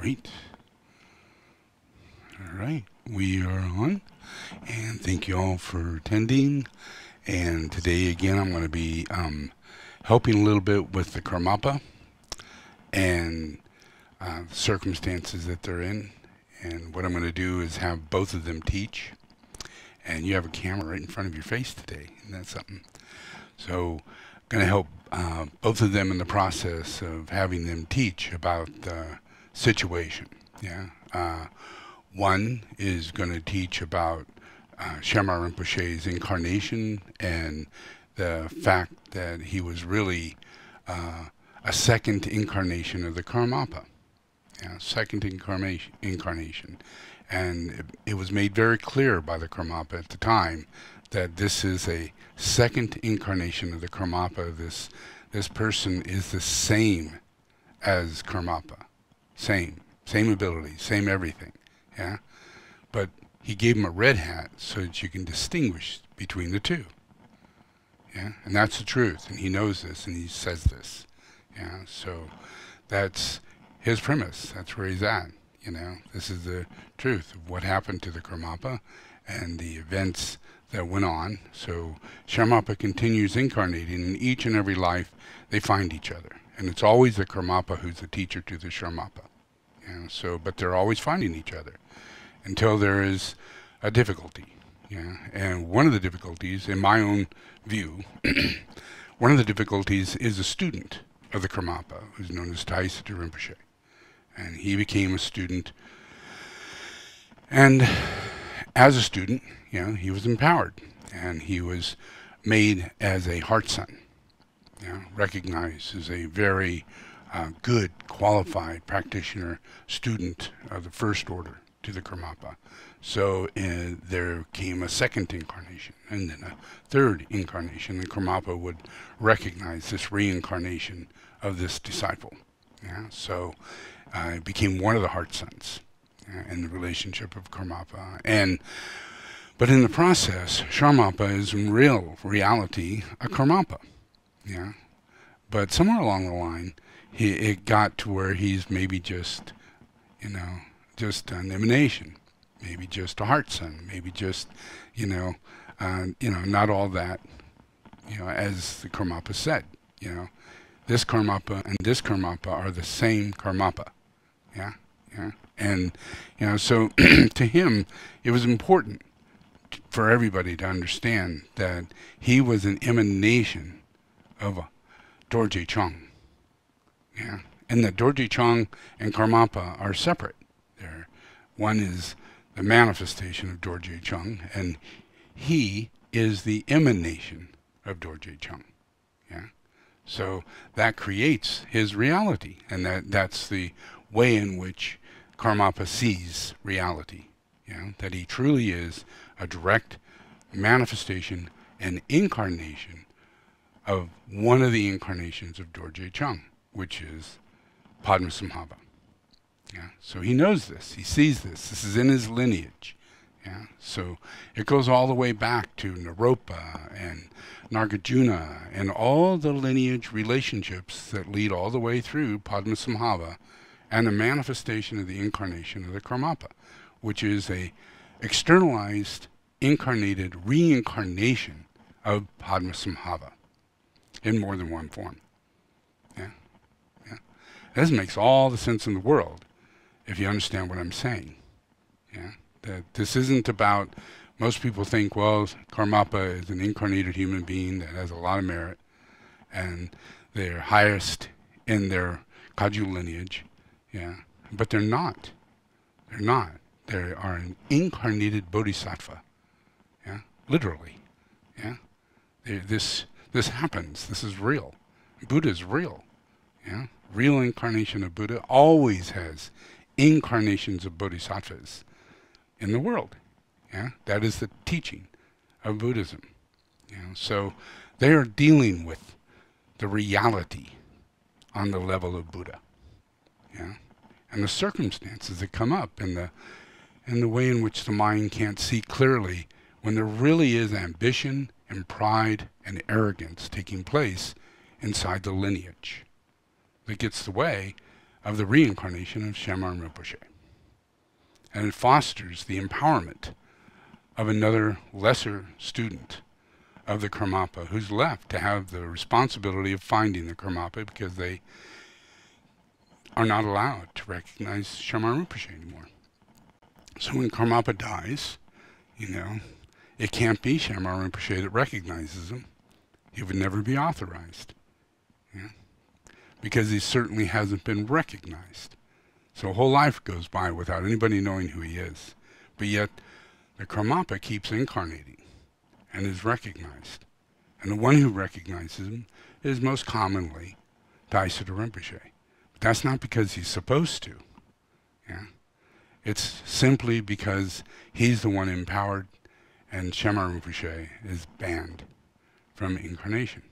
Great. All right, we are on, and thank you all for attending. And today, again, I'm going to be helping a little bit with the Karmapa and the circumstances that they're in. And what I'm going to do is have both of them teach. And you have a camera right in front of your face today, and that's something. So I'm going to help both of them in the process of having them teach about the situation. Yeah. One is going to teach about Shambhala Rinpoche's incarnation and the fact that he was really a second incarnation of the Karmapa. Yeah, second incarnation. And it was made very clear by the Karmapa at the time that this is a second incarnation of the Karmapa. This person is the same as Karmapa. Same ability, same everything. Yeah, but he gave him a red hat so that you can distinguish between the two. Yeah, and that's the truth, and he knows this, and he says this. Yeah, so that's his premise. That's where he's at. You know, this is the truth of what happened to the Karmapa and the events that went on. So Karmapa continues incarnating, in each and every life they find each other, and it's always the Karmapa who's the teacher to the Karmapa. Yeah, so, but they're always finding each other until there is a difficulty. Yeah, and one of the difficulties, in my own view, one of the difficulties is a student of the Karmapa, who's known as Taisattu Rinpoche. And he became a student, and as a student, you know, he was empowered, and he was made as a heart son, you know, recognized as a very good, qualified practitioner, student of the first order to the Karmapa. So there came a second incarnation, and then a third incarnation. The Karmapa would recognize this reincarnation of this disciple. Yeah, so it became one of the heart sons in the relationship of Karmapa. But in the process, Karmapa is in reality a Karmapa. Yeah, but somewhere along the line, it got to where he's maybe just, you know, just an emanation, maybe just a heart son, maybe just, not all that, as the Karmapa said, this Karmapa and this Karmapa are the same Karmapa, yeah, and, so to him, it was important for everybody to understand that he was an emanation of Dorje Chung. Yeah, and that Dorje Chung and Karmapa are separate. One is the manifestation of Dorje Chung, and he is the emanation of Dorje Chung. Yeah, so that creates his reality, and that's the way in which Karmapa sees reality. That he truly is a direct manifestation and incarnation of one of the incarnations of Dorje Chung, which is Padmasambhava. Yeah, so he knows this, he sees this, this is in his lineage. Yeah, so it goes all the way back to Naropa and Nagarjuna and all the lineage relationships that lead all the way through Padmasambhava and the manifestation of the incarnation of the Karmapa, which is a externalized, incarnated reincarnation of Padmasambhava in more than one form. This makes all the sense in the world if you understand what I'm saying. Yeah, that this isn't about, most people think, well, Karmapa is an incarnated human being that has a lot of merit, and they're highest in their Kaju lineage. Yeah, but they're not. They're not. They are an incarnated bodhisattva. Yeah, literally. Yeah, this happens. This is real. Buddha is real. Yeah. Real incarnation of Buddha always has incarnations of bodhisattvas in the world. Yeah, that is the teaching of Buddhism. So they are dealing with the reality on the level of Buddha. Yeah, and the circumstances that come up in the way in which the mind can't see clearly when there really is ambition and pride and arrogance taking place inside the lineage that gets the way of the reincarnation of Shambhala Rinpoche. And it fosters the empowerment of another lesser student of the Karmapa who's left to have the responsibility of finding the Karmapa, because they are not allowed to recognize Shambhala Rinpoche anymore. So when Karmapa dies, it can't be Shambhala Rinpoche that recognizes him. He would never be authorized, because he certainly hasn't been recognized. So a whole life goes by without anybody knowing who he is. But yet, the Karmapa keeps incarnating and is recognized. And the one who recognizes him is most commonly Taisada Rinpoche. But that's not because he's supposed to. It's simply because he's the one empowered, and Shambhala Rinpoche is banned from incarnation.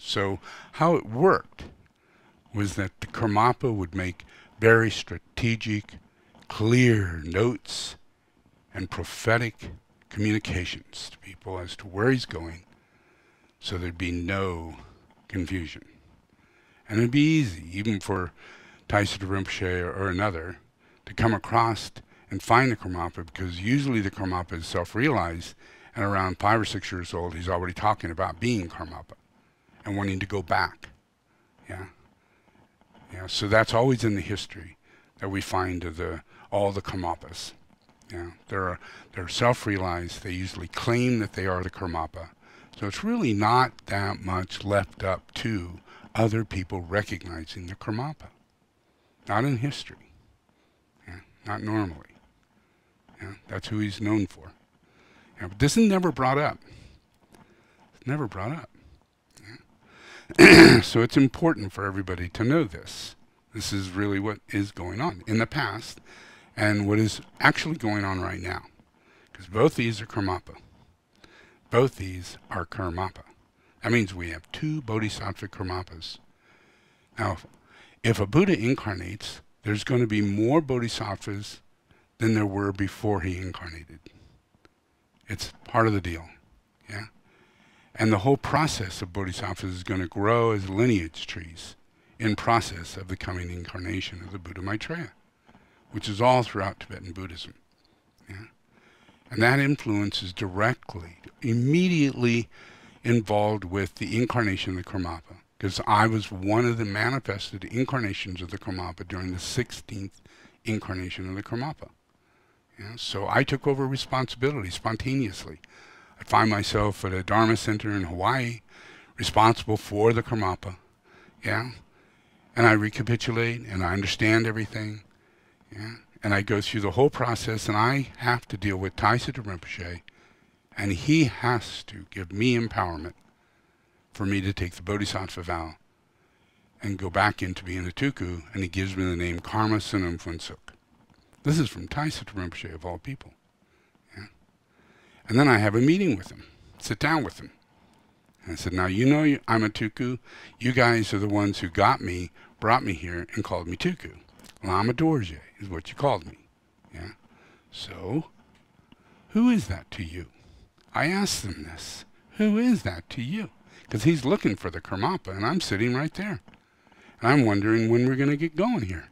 So how it worked was that the Karmapa would make very strategic, clear notes and prophetic communications to people as to where he's going, so there'd be no confusion. And it'd be easy, even for Taisada Rinpoche or another, to come across and find the Karmapa, because usually the Karmapa is self-realized, and around 5 or 6 years old, he's already talking about being Karmapa and wanting to go back. So that's always in the history that we find of all the Karmapas. They're self-realized. They usually claim that they are the Karmapa. So it's really not that much left up to other people recognizing the Karmapa. Not in history. Not normally. That's who he's known for. But this is never brought up. It's never brought up. So it's important for everybody to know this. This is really what is going on in the past and what is actually going on right now. Because both these are Karmapa. Both these are Karmapa. That means we have 2 Bodhisattva Karmapas. Now, if a Buddha incarnates, there's going to be more Bodhisattvas than there were before he incarnated. It's part of the deal. And the whole process of Bodhisattvas is going to grow as lineage trees in process of the coming incarnation of the Buddha Maitreya, which is all throughout Tibetan Buddhism. And that influence is directly, immediately involved with the incarnation of the Karmapa, because I was one of the manifested incarnations of the Karmapa during the 16th incarnation of the Karmapa. So I took over responsibility spontaneously. I find myself at a Dharma center in Hawaii, responsible for the Karmapa. And I recapitulate, and I understand everything. And I go through the whole process, and I have to deal with Taisada Rinpoche, and he has to give me empowerment for me to take the Bodhisattva vow and go back into being a tuku, and he gives me the name Karma Sunam Funsuk. This is from Taisada Rinpoche, of all people. And then I have a meeting with him, sit down with him. And I said, now I'm a tuku. You guys are the ones who got me, brought me here, and called me tuku. Lama Dorje is what you called me. So, who is that to you? I asked them this. Who is that to you? Because he's looking for the Karmapa, and I'm sitting right there. And I'm wondering when we're going to get going here.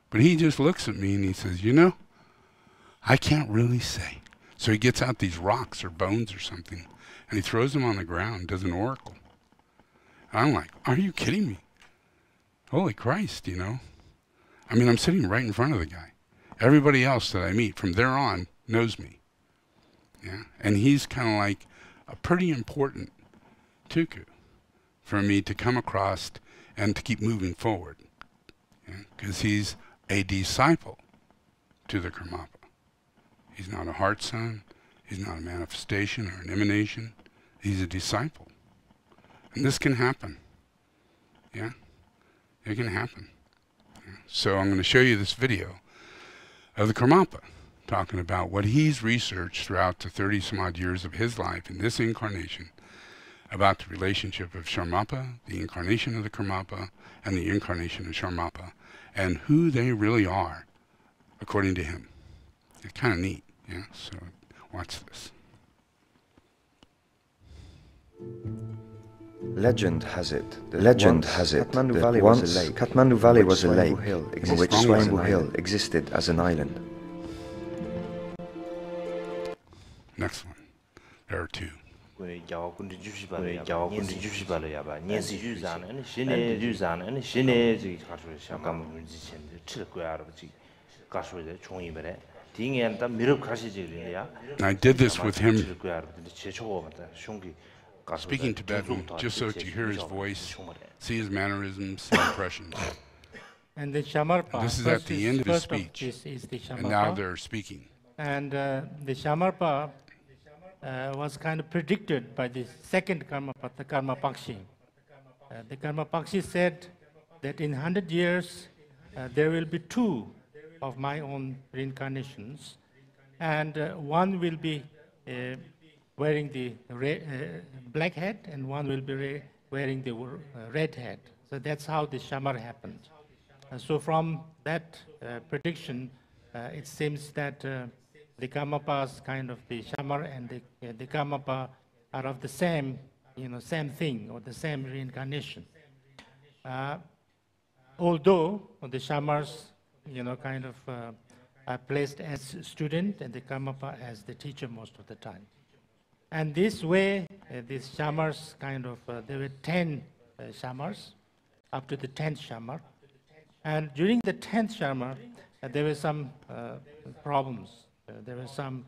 But he just looks at me and he says, I can't really say. So he gets out these rocks or bones or something, and he throws them on the ground, does an oracle. And I'm like, are you kidding me? Holy Christ, I'm sitting right in front of the guy. Everybody else that I meet from there on knows me. And he's kind of like a pretty important tuku for me to come across and to keep moving forward. Because he's a disciple to the Karmapa. He's not a heart son. He's not a manifestation or an emanation. He's a disciple. And this can happen. It can happen. So I'm going to show you this video of the Karmapa talking about what he's researched throughout the 30-some-odd years of his life in this incarnation about the relationship of Karmapa, the incarnation of the Karmapa, and the incarnation of Karmapa, and who they really are, according to him. It's kind of neat, so watch this. Legend has it that once Kathmandu Valley was a lake in which Swayambhu Hill existed as an island. Next one. There are two. I did this with him speaking Tibetan, just so to hear his voice, see his mannerisms, see impressions. And the Shamarpa. This is at the end of his speech. Is the Shamarpa. And now they're speaking. And the Shamarpa was kind of predicted by the second Karmapa, the Karmapakshi. The Karmapakshi said that in 100 years, there will be two of my own reincarnations, and one will be wearing the black hat, and one will be wearing the red hat. So that's how the Shamar happened. So from that prediction, it seems that the Karmapas, kind of the Shamar and the Karmapa, are of the same, same thing, or the same reincarnation. Although the Shamars, kind of are placed as student and the Karmapa as the teacher most of the time. And this way, these Shamars kind of, there were 10 Shamars, up to the 10th Shamar. And during the 10th Shamar, there were some problems. There were some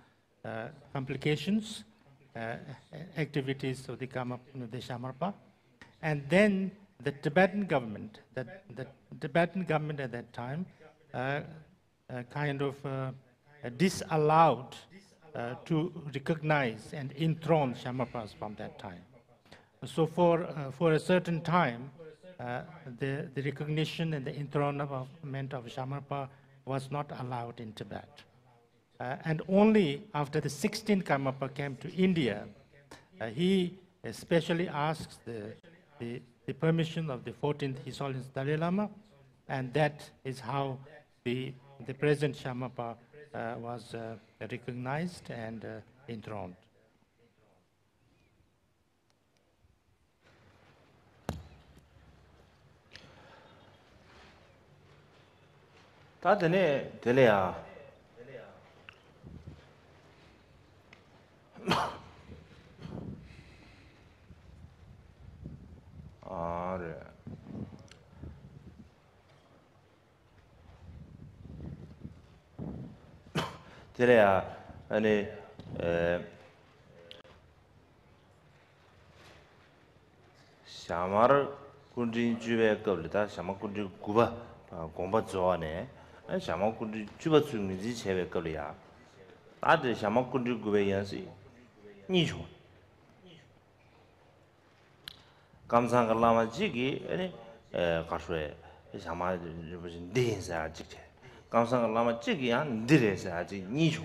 complications, activities of the Shamarpa. And then the Tibetan government, the Tibetan government at that time, kind of disallowed to recognize and enthrone Shamarpas from that time. So for a certain time, the recognition and the enthronement of Shamarpa was not allowed in Tibet. And only after the 16th Karmapa came to India, he especially asks the permission of the 14th His Holiness Dalai Lama, and that is how the present Shamarpa was recognized and enthroned. 아니 샤마르 군진 주베 겁니다. 샤마 군진 구바 공바 좋아네. 샤마 군진 주바 중미지 제베 겁이야. 다들 샤마 군진 구베 연시 니죠. 감상을 라마 지기 아니 가수에 샤마 무슨 댄사 지게. 감상을 라마 지기 안 들에서 아직 니죠.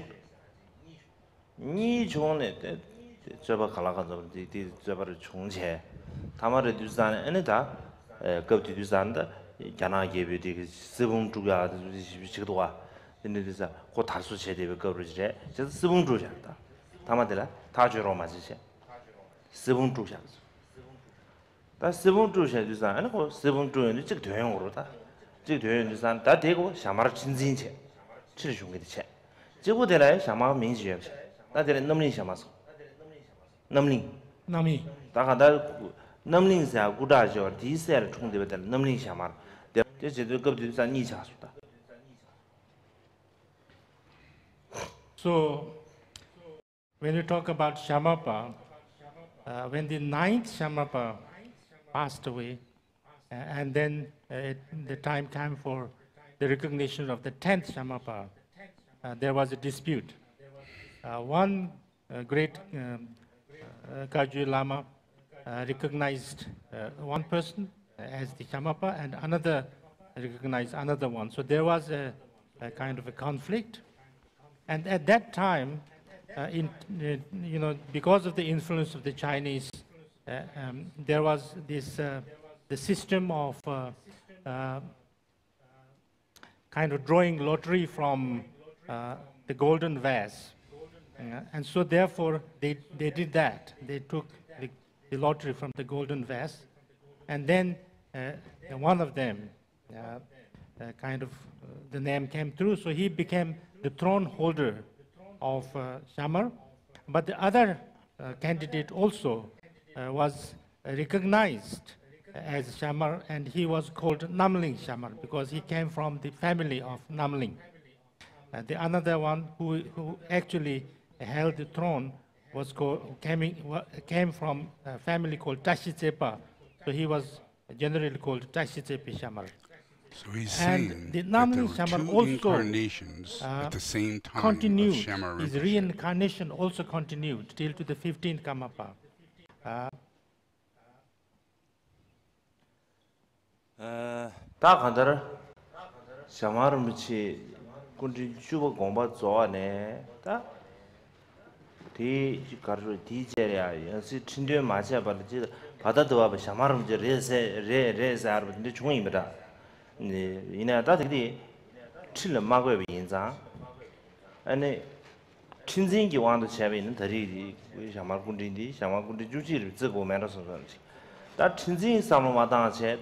니죠네 저바 갈라가서 디 저바를 총체 다마르 두산 에네다 겁디 두산다 자나게비디 스봉 주가 지도와 근데서 고 다수 제대로 겁르지래 그래서 스봉 주잖다 다마들라 다주로 맞으시 스봉 주샤 다 스봉 주샤 두산 아니 고 스봉 주는 즉 대형으로다 즉 대형 두산 다 되고 샤마르 진진체 칠중게 체 지구대라에 샤마 민지여 다들 넘린 샤마서 넘린 남이 다가다 넘린사 구다죠 디세르 총대베들 넘린 샤마 제제도 겁디사 니차수다. So when you talk about Shamarpa, when the 9th Shamarpa passed away, and then the time came for the recognition of the 10th Shamarpa, there was a dispute. One great Kagyu Lama recognized one person as the Shamarpa, and another recognized another one. So there was a kind of a conflict. And at that time, because of the influence of the Chinese, there was this the system of kind of drawing lottery from the golden vase. And so therefore, they did that. They took the lottery from the golden vase, and then one of them the name came through, so he became the throne holder of Shamar. But the other candidate also was recognized as Shamar, and he was called Namling Shamar because he came from the family of Namling. The another one who actually held the throne was came from a family called Tashitsepa, so he was generally called Tashitsepi Shamar. So he's saying that there were two incarnations at the same time continued. of Shamar His Rinpoche. reincarnation also continued till to the 15th Karmapa. 다 간다라 샤마르 미치 군지 주버 공바 좋아네 다디 가르 디제야 연시 친데 마차 바르지 바다도 봐 샤마르 미치 레세 아르데 중입니다 네 이나 다들이 칠을 막고 인자 아니 친진기 왕도 제베 있는 다리 샤마르 군지디 샤마르 군지 주지를 쓰고 매너서 다 친진 상로 마당체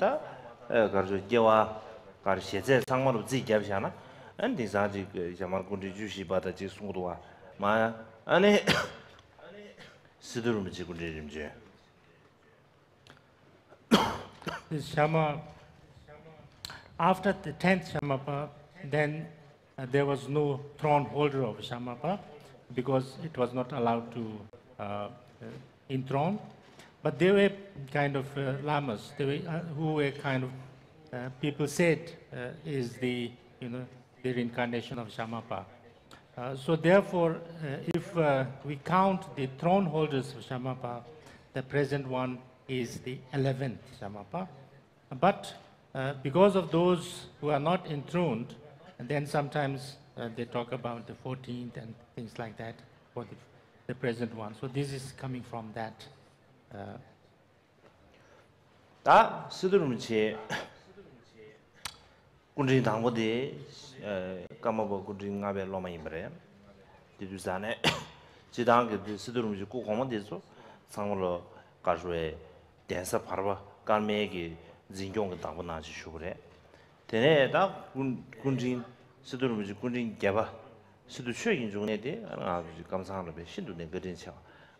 가르 제와 가르 세제 상마로 지게잖아 안디 자지 샤마르 군지 주시 바다 지 송도와 마야 아니 시도를 지고 내림제 This Shama, after the 10th Shamapa, then there was no throne holder of Shamapa because it was not allowed to enthrone. But there were kind of lamas, they were, who were kind of people said is the the reincarnation of Shamapa. So therefore, if we count the throne holders of Shamapa, the present one is the 11th Shamapa. But because of those who are not enthroned, and then sometimes they talk about the 14th and things like that for the present one. So this is coming from that. 다 스드름치 군진 당고디 까마보 군진 가베 로마임브레 디두산에 지당게 스드름치 꼭 고만데서 상물로 가주에 댄서 바르바 깔메기 진경을 당고 나지 쇼그래 되네다 군진 스드름치 군진 개바 스드 최인 중에데 아주 감사하는 배 신도네 거든차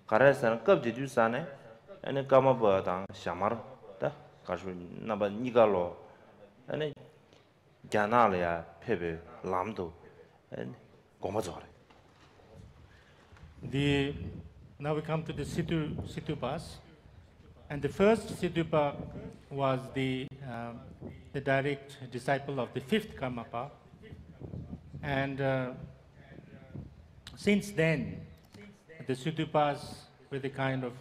가라서는 겁디 두산에 아니 까마보 당 샤마르 다 가주 나바 니갈로 아니 갸나려야 페베 람도 고마저래 Now we come to the Situpas, and the first Situpa was the direct disciple of the 5th Karmapa, and since then the Situpas were the kind of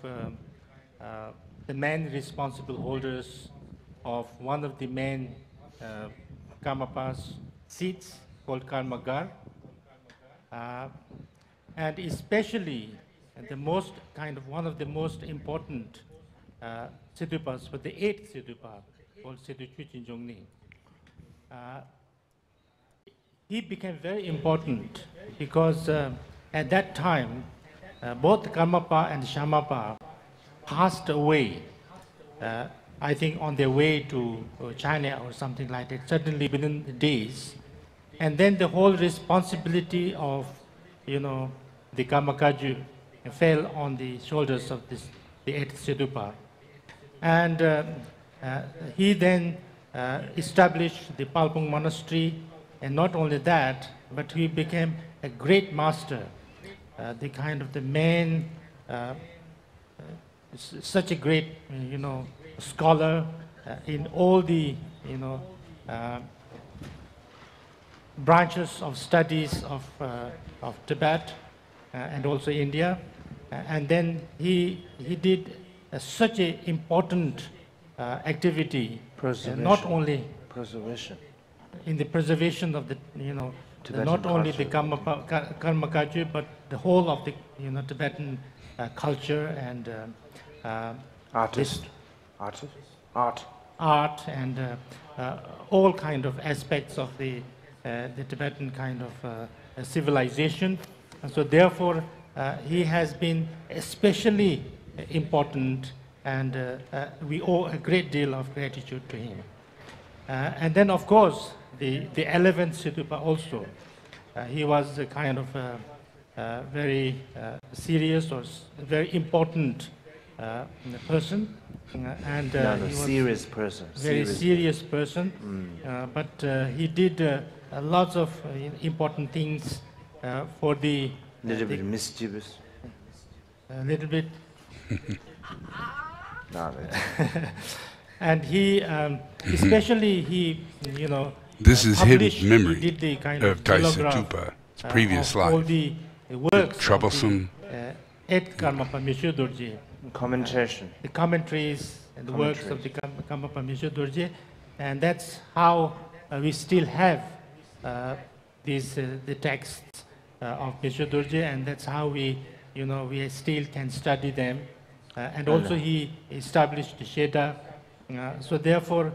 the main responsible holders of one of the main Karmapa's seats called Karmagar, and especially the most one of the most important Situpas was the 8th Situpa called Situ Chuchinjongni. He became very important because at that time both Karmapa and Shamapa passed away, I think on their way to China or something like that, certainly within days. And then the whole responsibility of, the Karmakaju fell on the shoulders of the 8th Situpa. And he then established the Palpung Monastery, and not only that, but he became a great master, the main, such a great, scholar in all the, branches of studies of Tibet and also India. And then he did such an important activity, not only preservation in the preservation of the, not only the Karmakaju, but the whole of the, Tibetan culture and art and all kind of aspects of the Tibetan kind of civilization. And so therefore, he has been especially important and we owe a great deal of gratitude to him. And then, of course, the 11th Situpa also. He was a kind of very serious or very important person, and he was serious person. Very serious person. But he did lots of important things for the Little bit mischievous. a little bit. No, And he, especially he, This is published, hidden memory he did the kind of Taisa telegraph, Tupa's previous of all life. the works Troublesome. of the, eighth Karmapa Misho Dorje, commentation. the commentaries and the works of the Karmapa Misho Dorje, and that's how we still have these the texts of Misho Dorje, and that's how we still can study them. And also he established the Sheda. So therefore,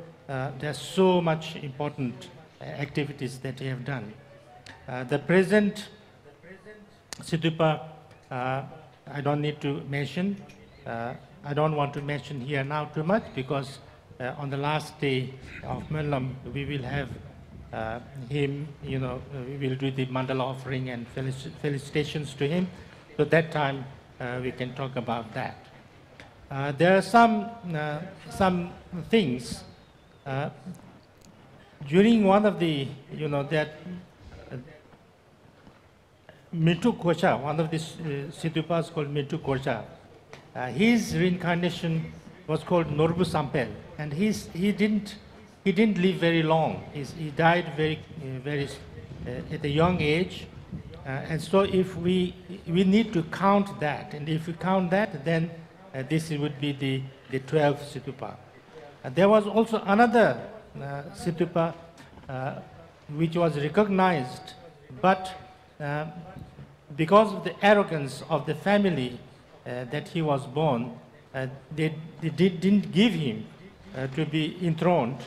there's so much important activities that he have done. The present Situpa, I don't need to mention. I don't want to mention here now too much, because on the last day of Melam, we will have him, we will do the mandala offering and felicitations to him. So that time we can talk about that. There are some things. During one of the, that Mintu Kocha, one of the Situpas called Mintu Kocha, his reincarnation was called Norbu Sampel, and he didn't live very long. He died very at a young age, and so if we need to count that, and if we count that, then this would be the 12th Situpa. There was also another Situpa which was recognized, but because of the arrogance of the family that he was born, they didn't give him to be enthroned,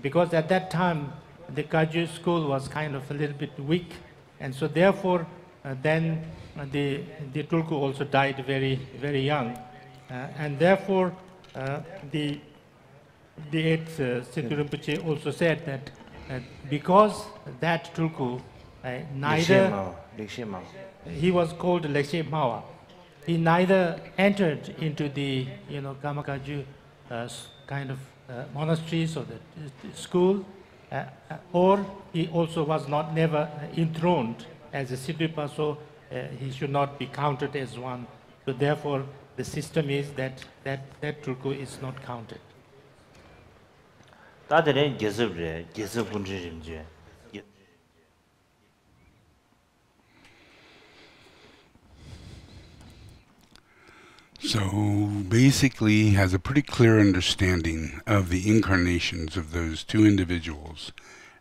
because at that time the Kagyu school was kind of a little bit weak, and so therefore then the Tulku also died very, very young. And therefore, the 8th Situ Rinpoche also said that because that Tulku he was called Lekshe Mawa, he neither entered into the Kamakaju kind of monasteries or the school, or he also was never enthroned as a Situpa, so he should not be counted as one. So therefore, the system is that Tulku is not counted. So basically, he has a pretty clear understanding of the incarnations of those two individuals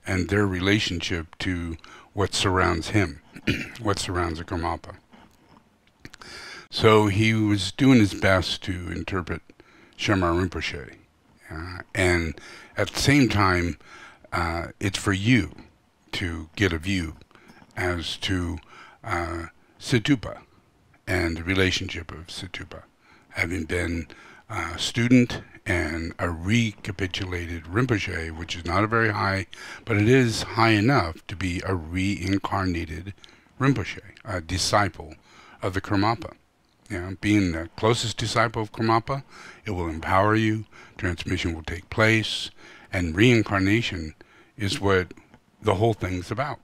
and their relationship to what surrounds him, what surrounds a Karmapa. So he was doing his best to interpret Shambhala Rinpoche. And at the same time, it's for you to get a view as to Situpa and the relationship of Situpa, having been a student and a recapitulated Rinpoche, which is not a very high, but it is high enough to be a reincarnated Rinpoche, a disciple of the Karmapa. Being the closest disciple of Karmapa, it will empower you, transmission will take place, and reincarnation is what the whole thing's about.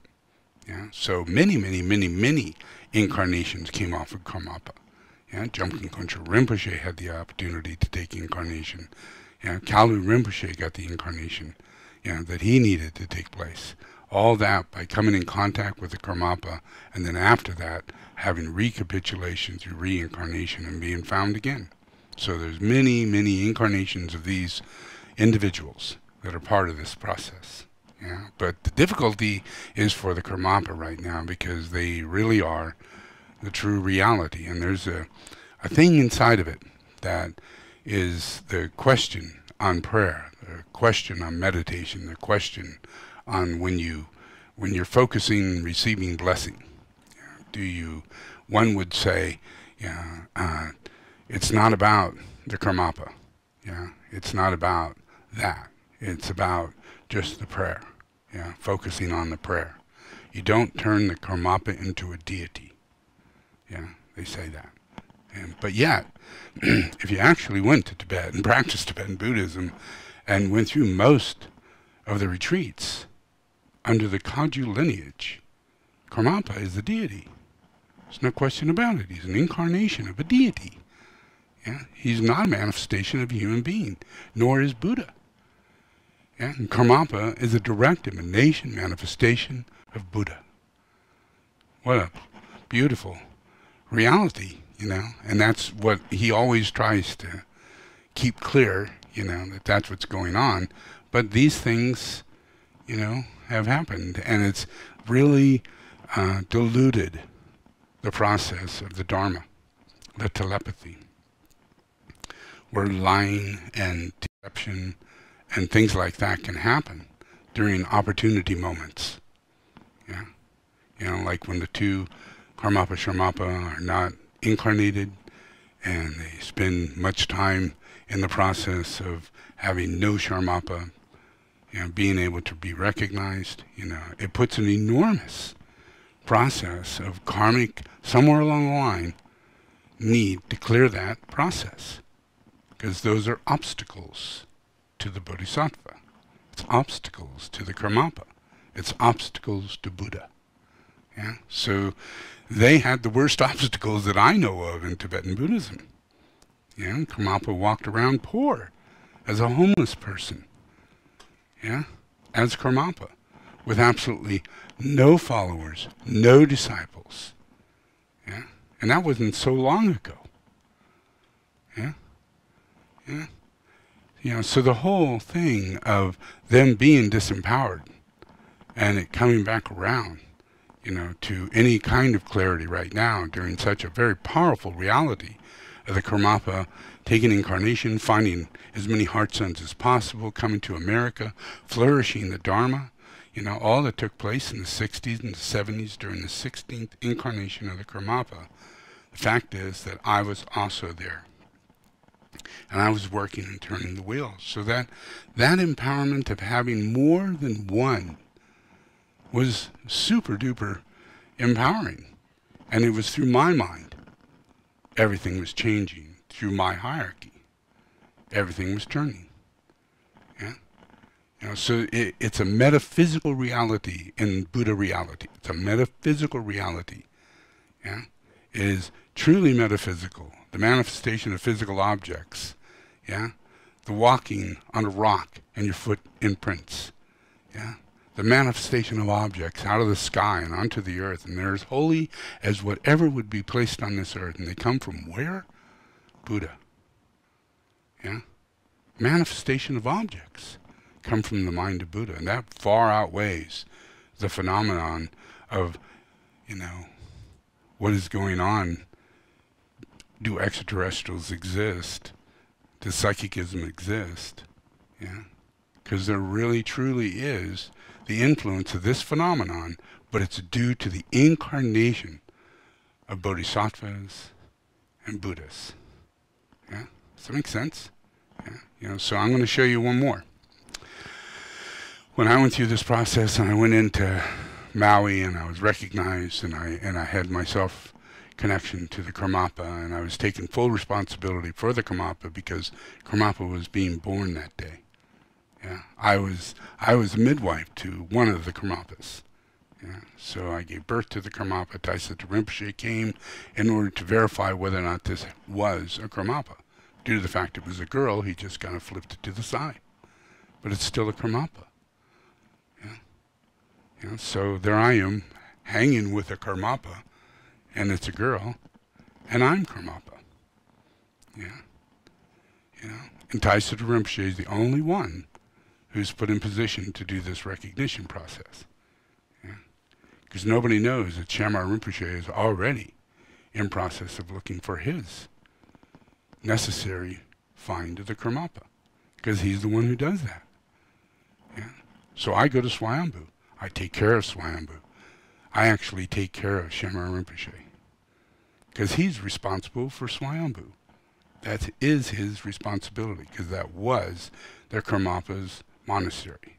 So many incarnations came off of Karmapa. Jomkin Kuncha Rinpoche had the opportunity to take incarnation. Kalu Rinpoche got the incarnation that he needed to take place. All that by coming in contact with the Karmapa, and then after that, having recapitulation through reincarnation and being found again. So there's many incarnations of these individuals that are part of this process. But the difficulty is for the Karmapa right now, because they really are the true reality. And there's a thing inside of it that is the question on prayer, the question on meditation, the question on when you're focusing, receiving blessing. One would say, it's not about the Karmapa. Yeah, it's not about that. It's about just the prayer. Yeah, focusing on the prayer. You don't turn the Karmapa into a deity. Yeah, they say that. But yet, if you actually went to Tibet and practiced Tibetan Buddhism and went through most of the retreats under the Kagyu lineage, Karmapa is a deity. There's no question about it. He's an incarnation of a deity. Yeah? He's not a manifestation of a human being, nor is Buddha. Yeah? And Karmapa is a direct emanation, manifestation of Buddha. What a beautiful reality, you know, and that's what he always tries to keep clear, you know, that that's what's going on. But these things, you know, have happened, and it's really diluted the process of the dharma, the telepathy, where lying and deception and things like that can happen during opportunity moments. Yeah, you know, like when the two Karmapa Sharmapa are not incarnated and they spend much time in the process of having no Sharmapa, you know, being able to be recognized, you know, it puts an enormous process of karmic, somewhere along the line, need to clear that process. Because those are obstacles to the Bodhisattva. It's obstacles to the Karmapa. It's obstacles to Buddha. Yeah? So they had the worst obstacles that I know of in Tibetan Buddhism. Yeah? Karmapa walked around poor as a homeless person. Yeah? As Karmapa, with absolutely no followers, no disciples. Yeah? And that wasn't so long ago. Yeah? Yeah? You know, so the whole thing of them being disempowered and it coming back around, you know, to any kind of clarity right now during such a very powerful reality of the Karmapa taking incarnation, finding as many heart sons as possible, coming to America, flourishing the Dharma, you know, all that took place in the 60s and the 70s during the 16th incarnation of the Karmapa. The fact is that I was also there. And I was working and turning the wheel. So that empowerment of having more than one was super duper empowering. And it was through my mind. Everything was changing through my hierarchy. Everything was turning. Yeah? You know, so it's a metaphysical reality in Buddha reality. It's a metaphysical reality. Yeah? It is truly metaphysical. The manifestation of physical objects. Yeah? The walking on a rock and your foot imprints. Yeah? The manifestation of objects out of the sky and onto the earth, and they're as holy as whatever would be placed on this earth. And they come from where? Buddha. Yeah? Manifestation of objects come from the mind of Buddha, and that far outweighs the phenomenon of, you know, what is going on. Do extraterrestrials exist? Does psychicism exist? Yeah? Because there really truly is the influence of this phenomenon, but it's due to the incarnation of bodhisattvas and Buddhas. Yeah? Does that make sense? Yeah? You know, so I'm going to show you one more. When I went through this process and I went into Maui and I was recognized and I had myself connection to the Karmapa, and I was taking full responsibility for the Karmapa because Karmapa was being born that day. Yeah, I was a midwife to one of the Karmapas. Yeah, so I gave birth to the Karmapa. Taisattu Rinpoche came in order to verify whether or not this was a Karmapa. Due to the fact it was a girl, he just kind of flipped it to the side. But it's still a Karmapa. Yeah. Yeah, so there I am, hanging with a Karmapa, and it's a girl, and I'm Karmapa. Yeah. You know, and Taisattu Rinpoche is the only one who's put in position to do this recognition process. Yeah. Because nobody knows that Shambhala Rinpoche is already in process of looking for his necessary find of the Karmapa, because he's the one who does that. Yeah. So I go to Swayambhu. I take care of Swayambhu. I actually take care of Shambhala Rinpoche, because he's responsible for Swayambhu. That is his responsibility, because that was the Karmapa's monastery.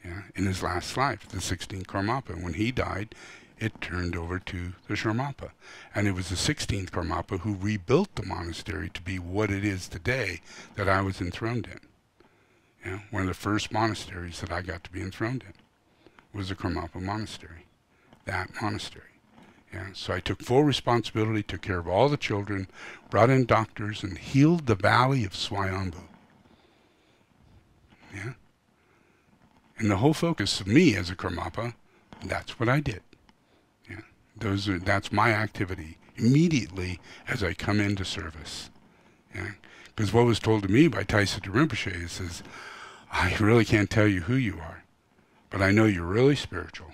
Yeah, in his last life, the 16th Karmapa. When he died, it turned over to the Shermapa. And it was the 16th Karmapa who rebuilt the monastery to be what it is today that I was enthroned in. Yeah, one of the first monasteries that I got to be enthroned in was the Karmapa monastery, that monastery. Yeah, so I took full responsibility, took care of all the children, brought in doctors, and healed the valley of Swayambhu. Yeah? And the whole focus of me as a Karmapa, that's what I did. Yeah? That's my activity immediately as I come into service. Yeah? Because what was told to me by Taisattu Rinpoche is, I really can't tell you who you are, but I know you're really spiritual.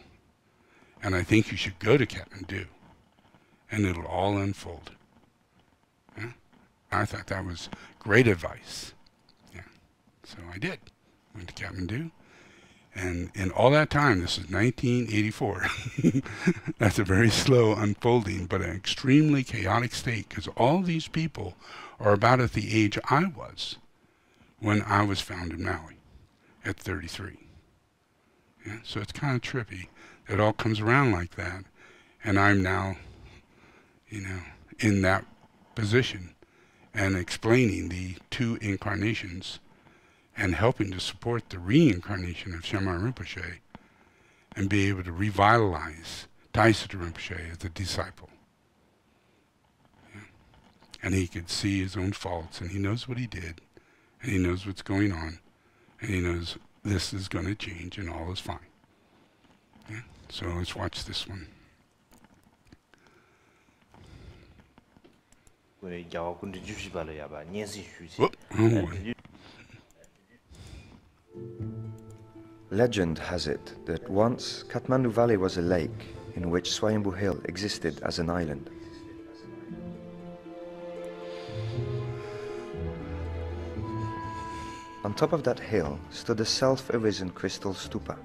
And I think you should go to Kathmandu, and it'll all unfold. Yeah? I thought that was great advice. Yeah. So I did. Went to Kathmandu, and in all that time, this is 1984, that's a very slow unfolding, but an extremely chaotic state, because all these people are about at the age I was when I was found in Maui, at 33. Yeah? So it's kind of trippy. It all comes around like that, and I'm now, in that position and explaining the two incarnations and helping to support the reincarnation of Shambhala Rinpoche and be able to revitalize Taisattu Rinpoche as a disciple. Yeah. And he could see his own faults, and he knows what he did, and he knows what's going on, and he knows this is going to change and all is fine. Yeah. So let's watch this one. Whoop. Oh, Legend has it that once Kathmandu Valley was a lake in which Swayambhu Hill existed as an island. On top of that hill stood a self-arisen crystal stupa.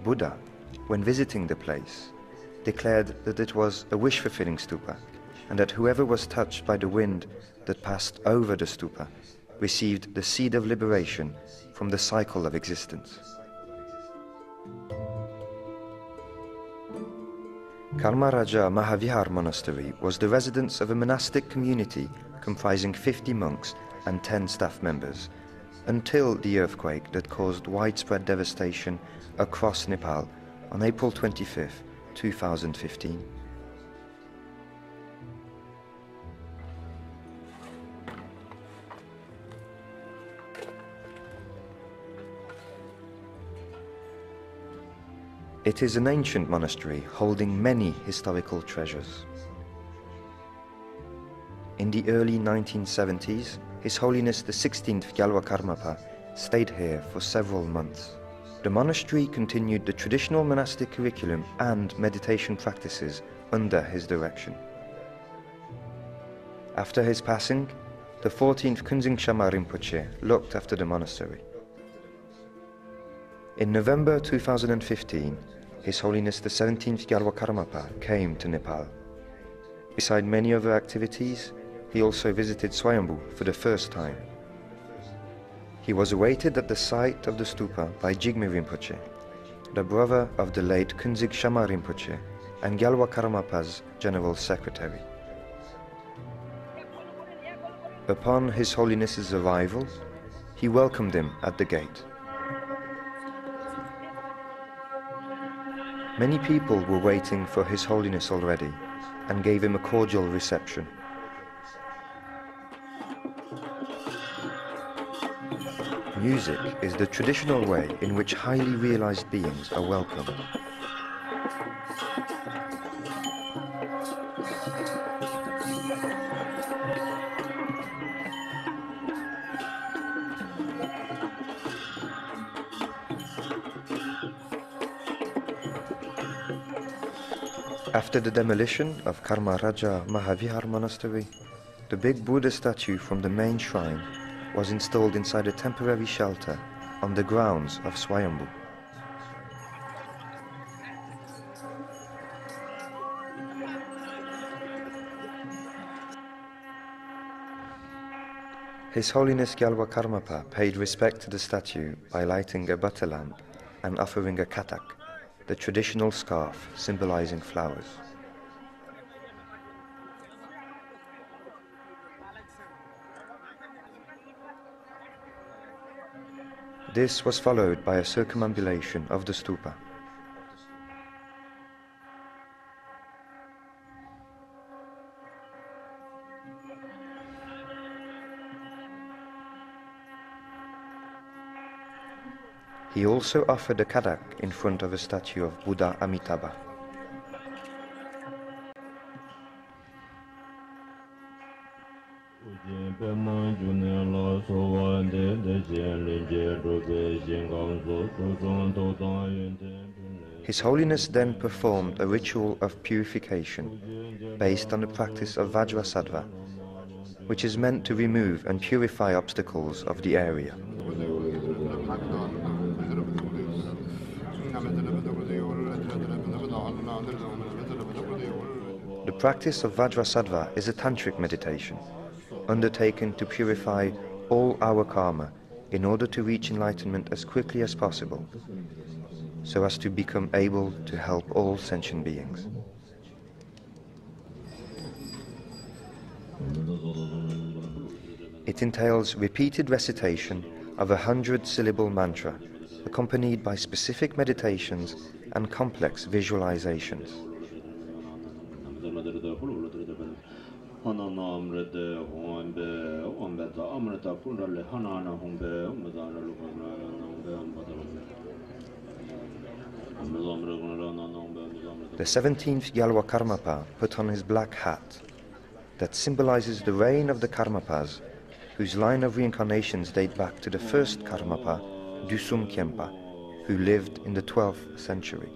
Buddha, when visiting the place, declared that it was a wish-fulfilling stupa, and that whoever was touched by the wind that passed over the stupa received the seed of liberation from the cycle of existence. Karmaraja Mahavihar Monastery was the residence of a monastic community comprising 50 monks and 10 staff members, until the earthquake that caused widespread devastation across Nepal on April 25, 2015. It is an ancient monastery holding many historical treasures. In the early 1970s, His Holiness the 16th Gyalwa Karmapa stayed here for several months. The monastery continued the traditional monastic curriculum and meditation practices under his direction. After his passing, the 14th Kunzing Shama Rinpoche looked after the monastery. In November 2015, His Holiness the 17th Gyalwa Karmapa came to Nepal. Beside many other activities, he also visited Swayambhu for the first time. He was awaited at the site of the stupa by Jigme Rinpoche, the brother of the late Kunzig Shama Rinpoche and Gyalwa Karmapa's General Secretary. Upon His Holiness's arrival, he welcomed him at the gate. Many people were waiting for His Holiness already and gave him a cordial reception. Music is the traditional way in which highly realized beings are welcomed. After the demolition of Karmaraja Mahavihar Monastery, the big Buddha statue from the main shrine was installed inside a temporary shelter on the grounds of Swayambhu. His Holiness Gyalwa Karmapa paid respect to the statue by lighting a butter lamp and offering a katak, the traditional scarf symbolizing flowers. This was followed by a circumambulation of the stupa. He also offered a kadak in front of a statue of Buddha Amitabha. His Holiness then performed a ritual of purification based on the practice of Vajrasattva, which is meant to remove and purify obstacles of the area. The practice of Vajrasattva is a tantric meditation, undertaken to purify all our karma in order to reach enlightenment as quickly as possible, so as to become able to help all sentient beings. It entails repeated recitation of a 100-syllable mantra, accompanied by specific meditations and complex visualizations. The 17th Gyalwa Karmapa put on his black hat that symbolizes the reign of the Karmapas, whose line of reincarnations date back to the first Karmapa, Dusum Khenpa, who lived in the 12th century.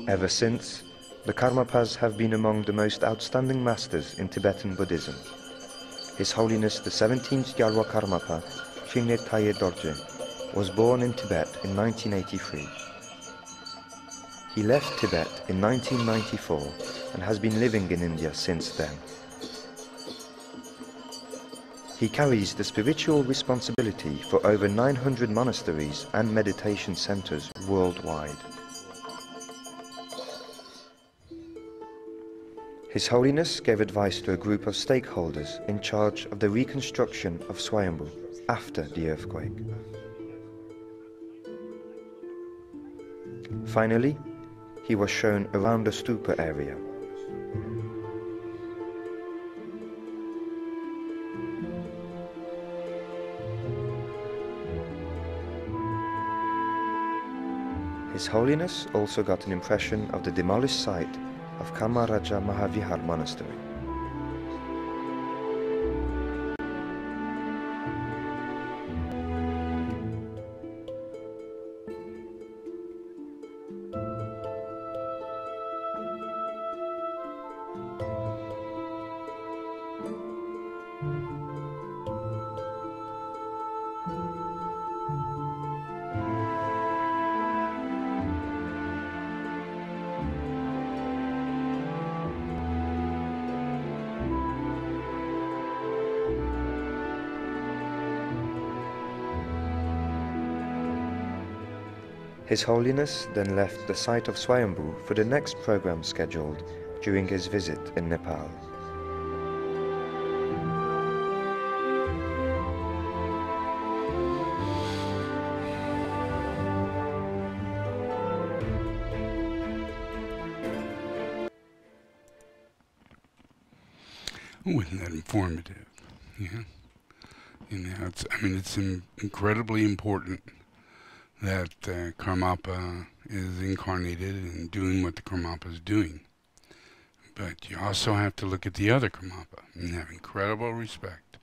Ever since, the Karmapas have been among the most outstanding masters in Tibetan Buddhism. His Holiness the 17th Gyalwa Karmapa, Khyingne Taye Dorje, was born in Tibet in 1983. He left Tibet in 1994 and has been living in India since then. He carries the spiritual responsibility for over 900 monasteries and meditation centers worldwide. His Holiness gave advice to a group of stakeholders in charge of the reconstruction of Swayambhu after the earthquake. Finally, he was shown around the stupa area. His Holiness also got an impression of the demolished site of Kamaraja Mahavihar Monastery. His Holiness then left the site of Swayambhu for the next program scheduled during his visit in Nepal. Oh, isn't that informative? Yeah. It's incredibly important that Karmapa is incarnated and doing what the Karmapa is doing. But you also have to look at the other Karmapa and have incredible respect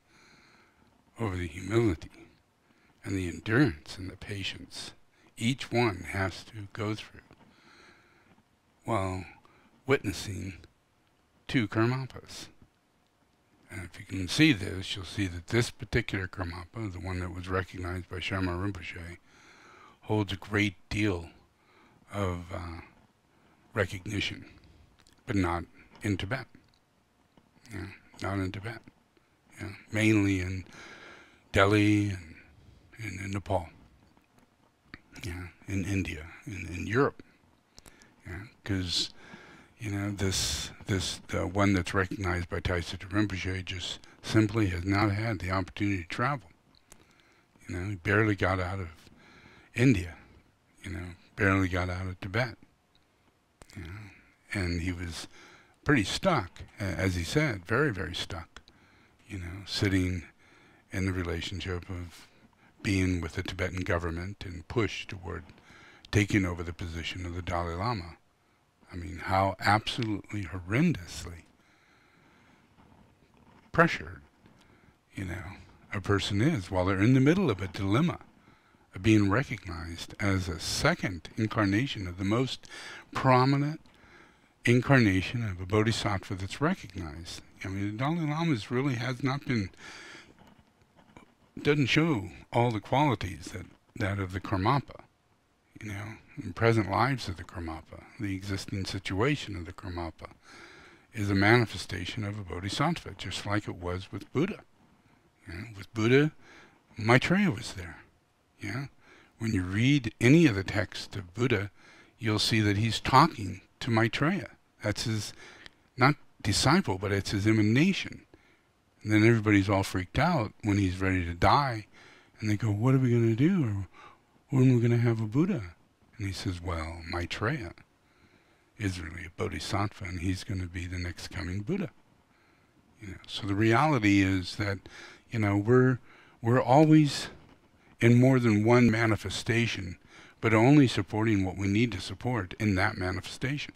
over the humility and the endurance and the patience each one has to go through while witnessing two Karmapas. And if you can see this, you'll see that this particular Karmapa, the one that was recognized by Shambhala Rinpoche, holds a great deal of recognition, but not in Tibet. Yeah, not in Tibet. Yeah, mainly in Delhi and in Nepal. Yeah, in India, in Europe. Yeah, because the one that's recognized by Taisattu Rinpoche just simply has not had the opportunity to travel. He barely got out of India. Barely got out of Tibet. And he was pretty stuck, as he said, very, very stuck. Sitting in the relationship of being with the Tibetan government and pushed toward taking over the position of the Dalai Lama. I mean, how absolutely horrendously pressured, a person is while they're in the middle of a dilemma of being recognized as a second incarnation of the most prominent incarnation of a bodhisattva that's recognized. I mean, the Dalai Lama really has not been, doesn't show all the qualities that of the Karmapa. In present lives of the Karmapa, the existing situation of the Karmapa is a manifestation of a bodhisattva, just like it was with Buddha. With Buddha, Maitreya was there. When you read any of the text of Buddha, you'll see that he's talking to Maitreya. That's his, not disciple, but it's his emanation. And then everybody's all freaked out when he's ready to die, and they go, what are we going to do? Or when are we going to have a Buddha? And he says, well, Maitreya is really a bodhisattva, and he's going to be the next coming Buddha. So the reality is that, we're always in more than one manifestation, but only supporting what we need to support in that manifestation.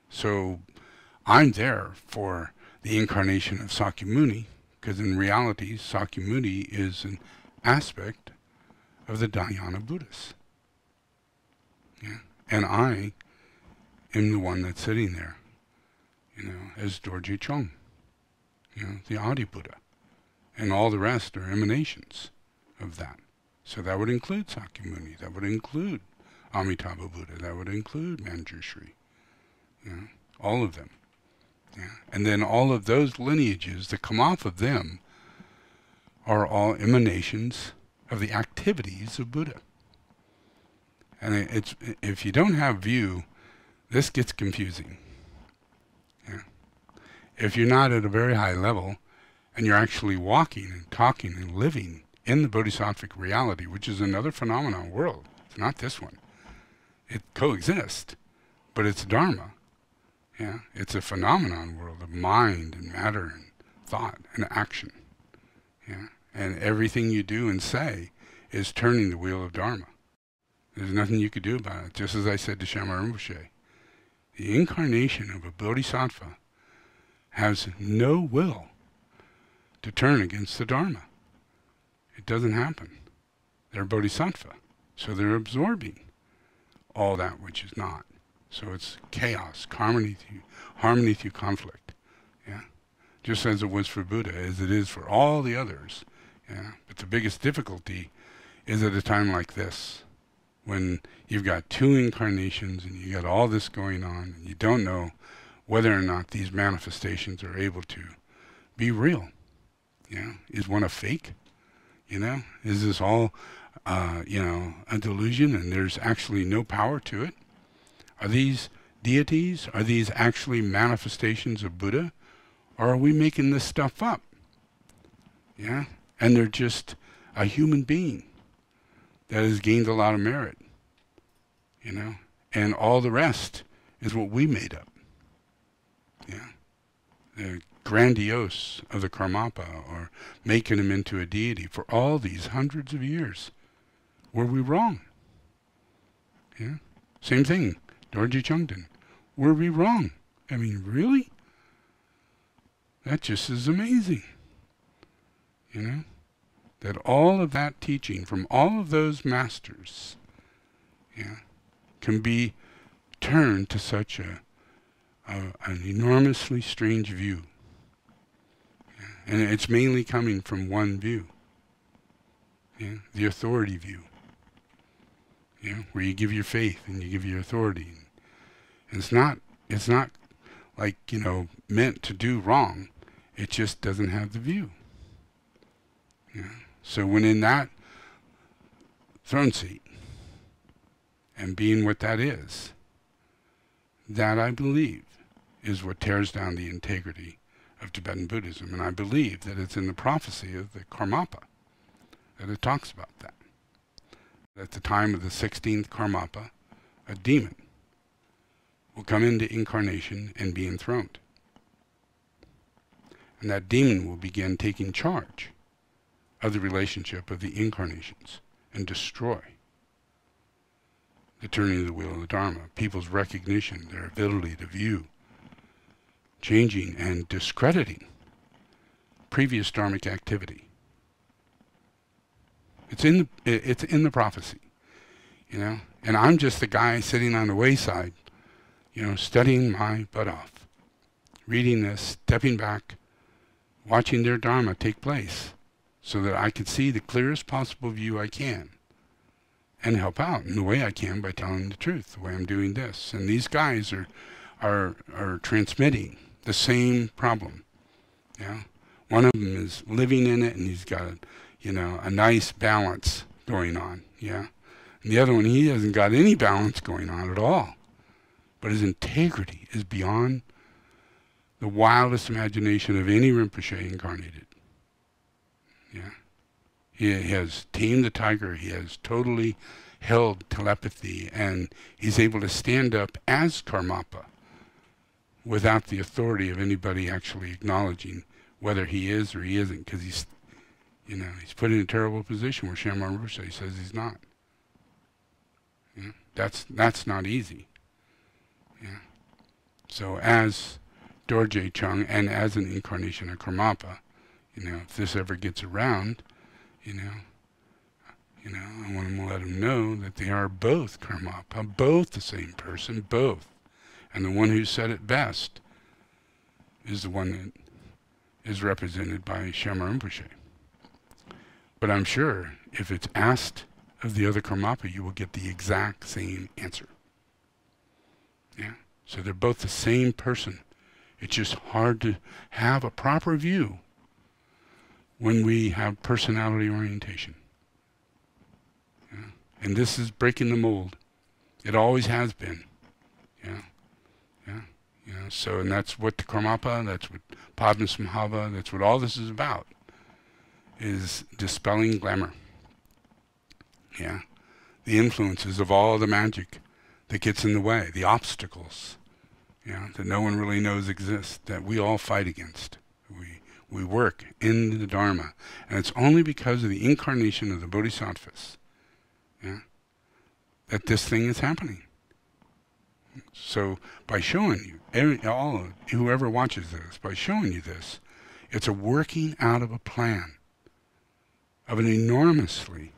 So I'm there for the incarnation of Sakyamuni, because in reality, Sakyamuni is an aspect of the Dhyana Buddhists. And I am the one that's sitting there, as Dorje Chung, the Adi Buddha. And all the rest are emanations of that. So that would include Sakyamuni, that would include Amitabha Buddha, that would include Manjushri, all of them. And then all of those lineages that come off of them are all emanations of the activities of Buddha. And it's, if you don't have view, this gets confusing. If you're not at a very high level, and you're actually walking and talking and living in the bodhisattvic reality, which is another phenomenon world, it's not this one. It coexists, but it's dharma. It's a phenomenon world of mind and matter and thought and action. And everything you do and say is turning the wheel of dharma. There's nothing you could do about it. Just as I said to Shambhala Rinpoche, the incarnation of a bodhisattva has no will to turn against the dharma. It doesn't happen. They're bodhisattva, so they're absorbing all that which is not. So it's chaos, harmony through conflict. Just as it was for Buddha, as it is for all the others. But the biggest difficulty is at a time like this, when you've got two incarnations and you got all this going on, and you don't know whether or not these manifestations are able to be real. Is one a fake? Is this all, a delusion and there's actually no power to it? Are these deities? Are these actually manifestations of Buddha? Or are we making this stuff up? And they're just a human being that has gained a lot of merit, and all the rest is what we made up. The grandiose of the Karmapa, or making him into a deity for all these hundreds of years. Were we wrong? Same thing, Dorje Chungden. Were we wrong? I mean, really? That just is amazing. you know, that all of that teaching from all of those masters, yeah, can be turned to such an enormously strange view. Yeah? And it's mainly coming from one view, yeah? The authority view, yeah? Where you give your faith and you give your authority. And it's not like, you know, meant to do wrong. It just doesn't have the view. Yeah? So when in that throne seat, and being what that is, that I believe is what tears down the integrity of Tibetan Buddhism. And I believe that it's in the prophecy of the Karmapa that it talks about that. At the time of the 16th Karmapa, a demon will come into incarnation and be enthroned. And that demon will begin taking charge of the relationship of the incarnations and destroy the turning of the wheel of the Dharma, people's recognition, their ability to view, changing and discrediting previous dharmic activity. It's in the prophecy, you know. And I'm just the guy sitting on the wayside, you know, studying my butt off, reading this, stepping back, watching their Dharma take place, so that I could see the clearest possible view I can, and help out in the way I can by telling the truth, the way I'm doing this. And these guys are transmitting the same problem. Yeah, one of them is living in it, and he's got, you know, a nice balance going on. Yeah, and the other one, he hasn't got any balance going on at all. But his integrity is beyond the wildest imagination of any Rinpoche incarnated. Yeah. He has tamed the tiger, he has totally held telepathy, and he's able to stand up as Karmapa without the authority of anybody actually acknowledging whether he is or he isn't, because he's, you know, he's put in a terrible position where Shambhala Rinpoche says he's not. Yeah? That's not easy. Yeah. So as Dorje Chung and as an incarnation of Karmapa, you know, if this ever gets around, you know, I want to let them know that they are both Karmapa, both the same person, both. And the one who said it best is the one that is represented by Shambhala Rinpoche. But I'm sure if it's asked of the other Karmapa, you will get the exact same answer. Yeah. So they're both the same person. It's just hard to have a proper view when we have personality orientation. Yeah. And this is breaking the mold. It always has been. Yeah. Yeah. Yeah. So, and that's what the Karmapa, that's what Padmasambhava, that's what all this is about, is dispelling glamour. Yeah. The influences of all the magic that gets in the way, the obstacles, yeah, that no one really knows exist, that we all fight against. We work in the Dharma, and it's only because of the incarnation of the Bodhisattvas, yeah, that this thing is happening. So by showing you, whoever watches this, by showing you this, it's a working out of a plan of an enormously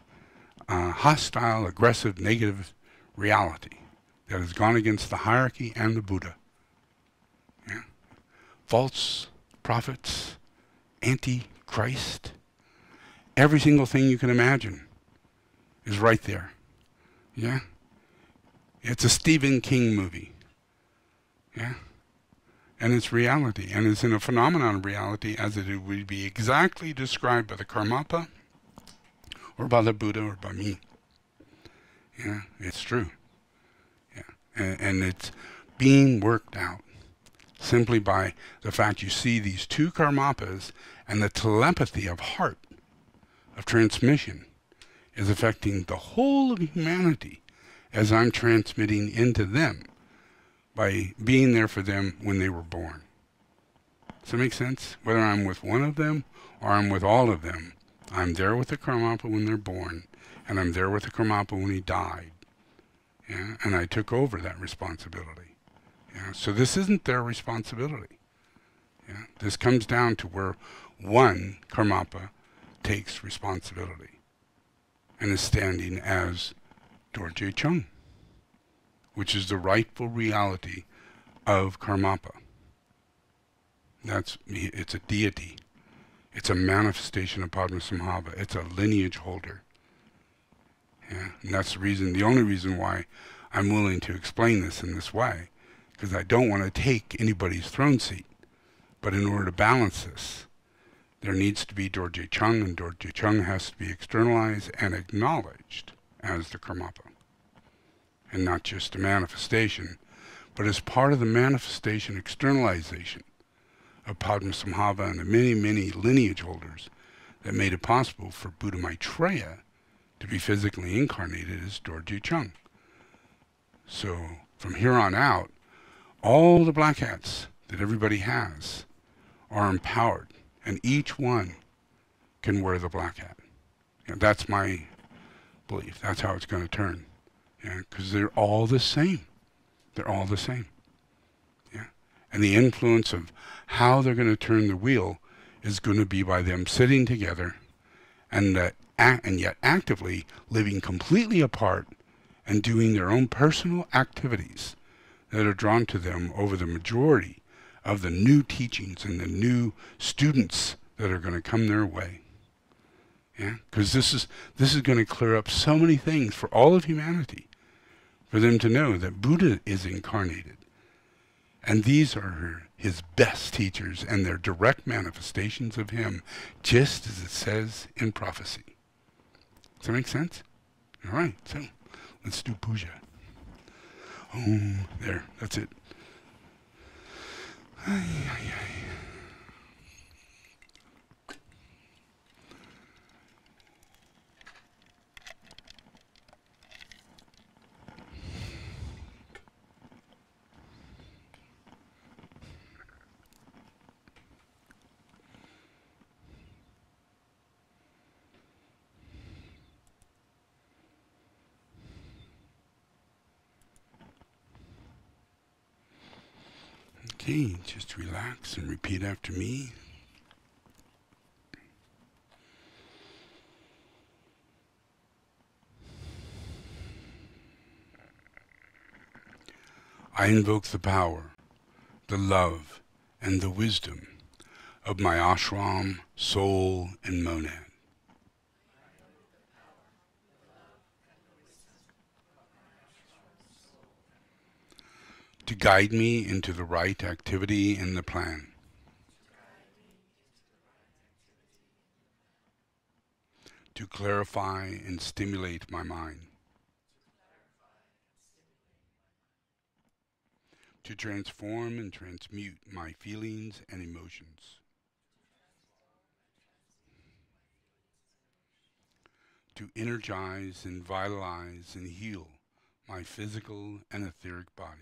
hostile, aggressive, negative reality that has gone against the hierarchy and the Buddha. Yeah. False prophets, anti-Christ, every single thing you can imagine is right there. Yeah? It's a Stephen King movie. Yeah? And it's reality, and it's in a phenomenon of reality as it would be exactly described by the Karmapa, or by the Buddha, or by me. Yeah, it's true. Yeah, and it's being worked out simply by the fact you see these two Karmapas, and the telepathy of heart, of transmission, is affecting the whole of humanity as I'm transmitting into them by being there for them when they were born. Does that make sense? Whether I'm with one of them or I'm with all of them, I'm there with the Karmapa when they're born, and I'm there with the Karmapa when he died. Yeah? And I took over that responsibility. Yeah? So this isn't their responsibility. Yeah? This comes down to where one Karmapa takes responsibility and is standing as Dorje Chung, which is the rightful reality of Karmapa. It's a deity. It's a manifestation of Padmasambhava. It's a lineage holder. Yeah, and that's the only reason why I'm willing to explain this in this way, because I don't want to take anybody's throne seat. But in order to balance this, there needs to be Dorje Chung, and Dorje Chung has to be externalized and acknowledged as the Karmapa. And not just a manifestation, but as part of the manifestation externalization of Padmasambhava and the many, many lineage holders that made it possible for Buddha Maitreya to be physically incarnated as Dorje Chung. So from here on out, all the black hats that everybody has are empowered, and each one can wear the black hat. And that's my belief. That's how it's going to turn. Yeah, because they're all the same. They're all the same. Yeah, and the influence of how they're going to turn the wheel is going to be by them sitting together, and yet actively living completely apart and doing their own personal activities that are drawn to them over the majority of the new teachings and the new students that are going to come their way. Yeah, because this is going to clear up so many things for all of humanity, for them to know that Buddha is incarnated, and these are his best teachers, and they're direct manifestations of him, just as it says in prophecy. Does that make sense? All right, so let's do puja. Oh, there, that's it. Ay, ay, ay. Okay, just relax and repeat after me. I invoke the power, the love, and the wisdom of my ashram, soul, and monad. To guide me into the right activity in the plan. To clarify and stimulate my mind. To transform and transmute my feelings and emotions. To energize and vitalize and heal my physical and etheric body.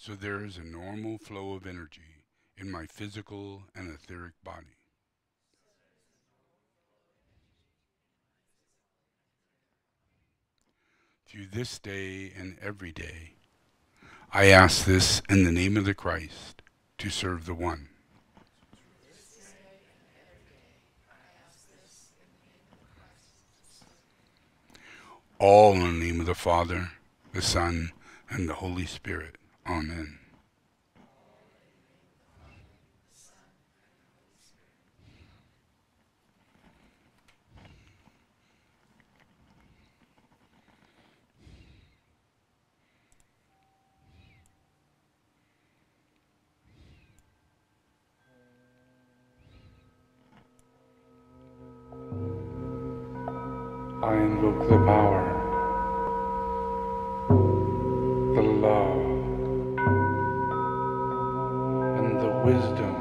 So there is a normal flow of energy in my physical and etheric body. Through this day and every day, I ask this in the name of the Christ to serve the One. All in the name of the Father, the Son, and the Holy Spirit. Amen. I invoke the power, the love, and the wisdom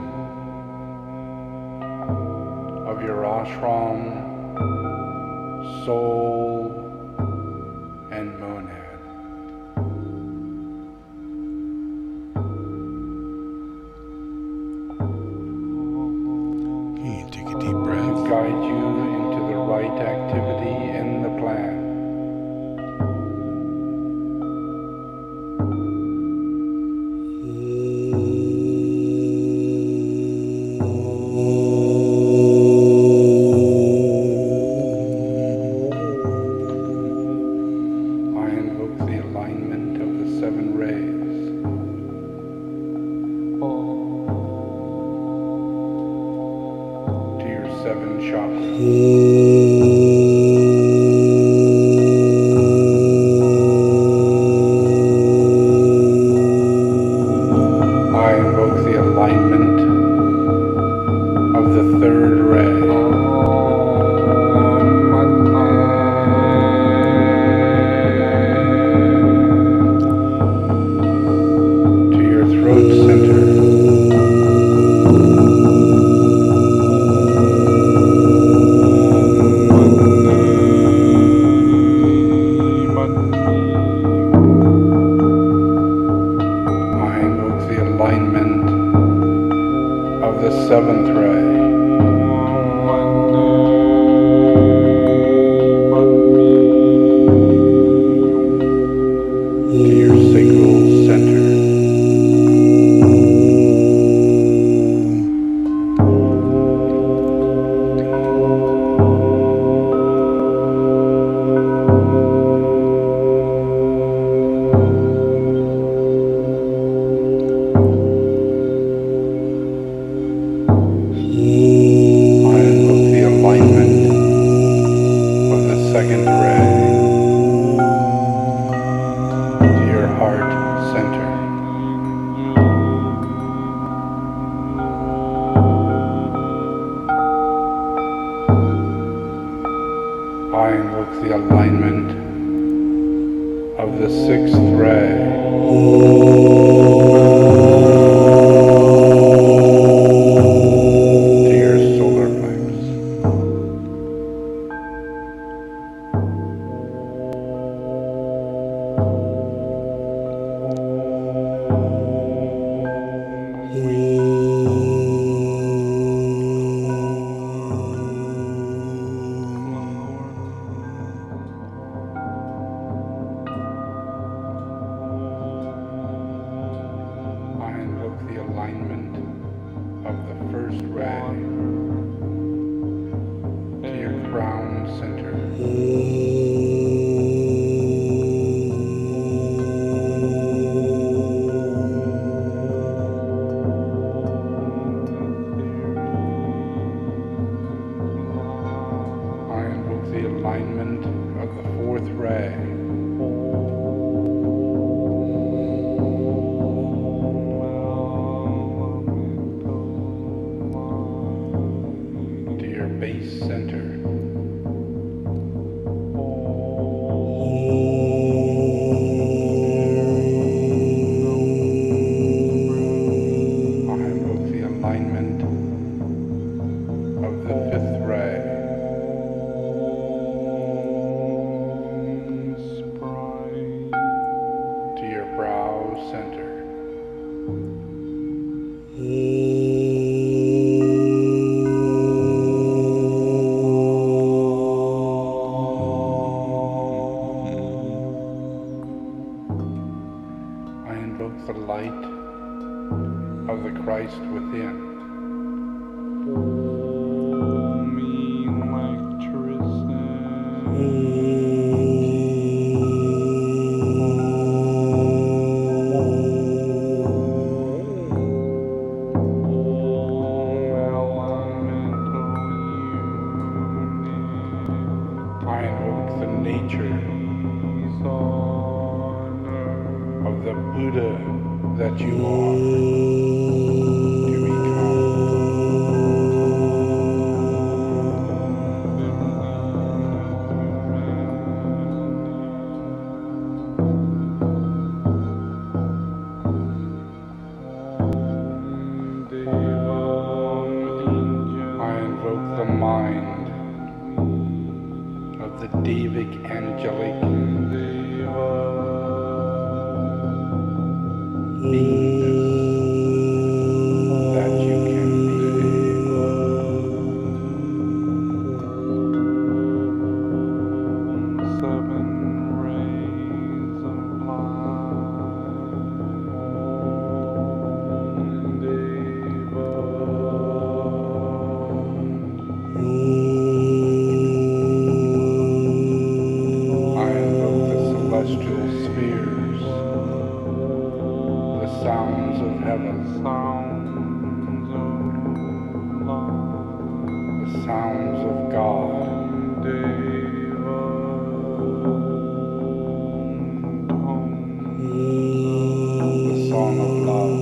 of your ashram, soul, and monad. Okay, take a deep breath. To guide you into the right activity in the plan. I invoke the alignment of the third ray. To your throat center. I invoke the alignment of the seventh ray. To your sacral center. I invoke the alignment of the second ray to your heart center. I invoke the alignment of the sixth ray to your solar plexus. I invoke the alignment of the first ray to your crown center. I invoke the alignment of the fourth ray to your base center. I invoke the alignment of the fifth ray to your brow center. I invoke the light of the Christ within. I invoke the nature of the Buddha that you are to become. I invoke the mind of the Davic angelic beingness that you can I invoke the celestial spheres, the sound God. The song of love.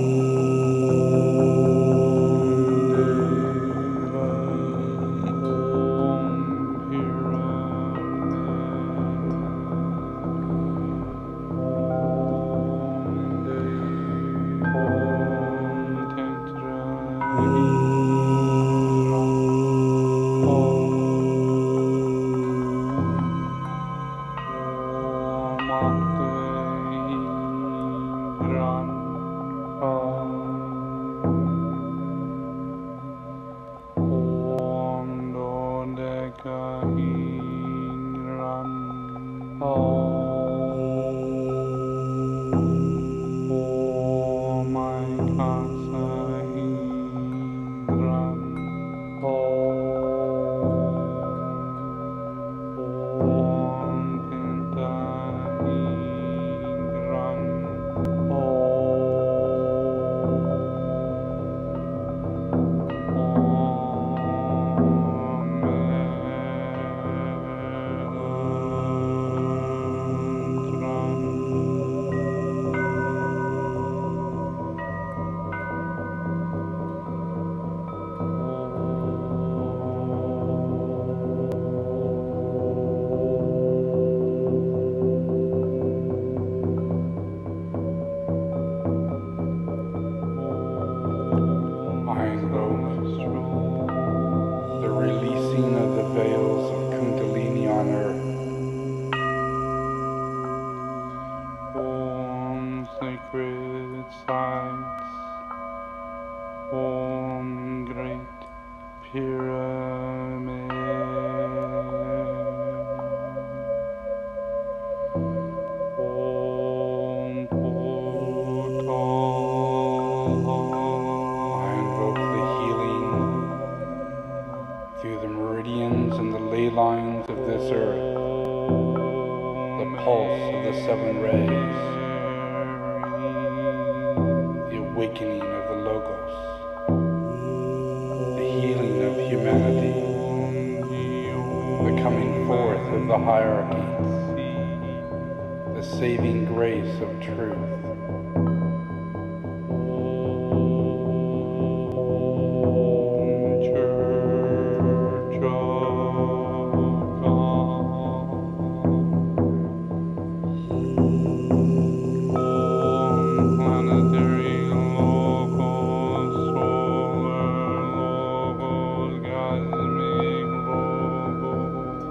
Planetary, logos, solar, logos, cosmic, logos.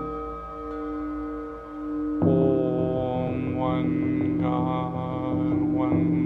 Om, one God, one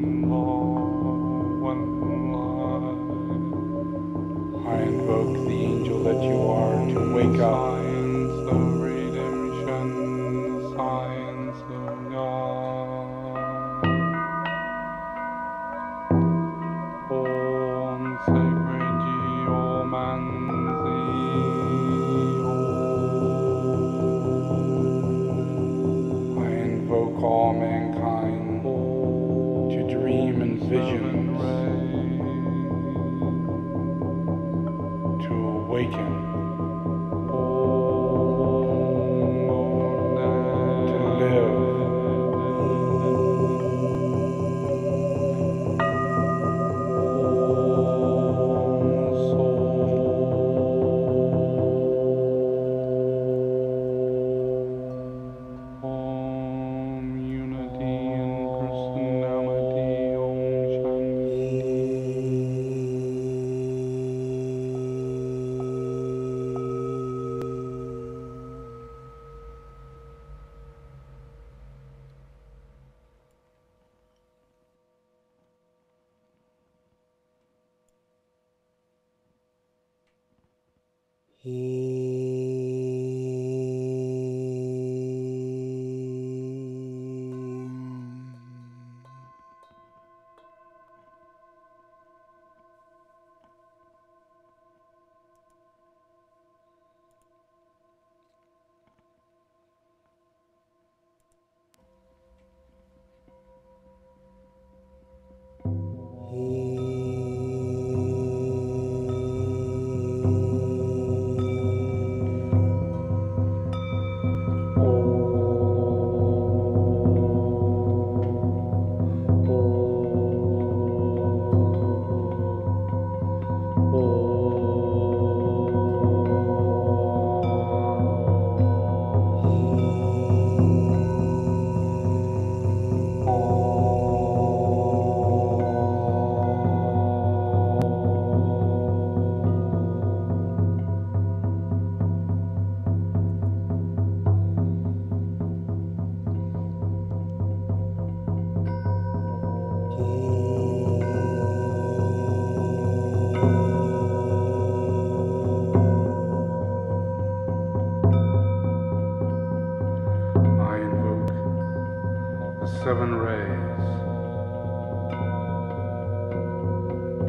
seven rays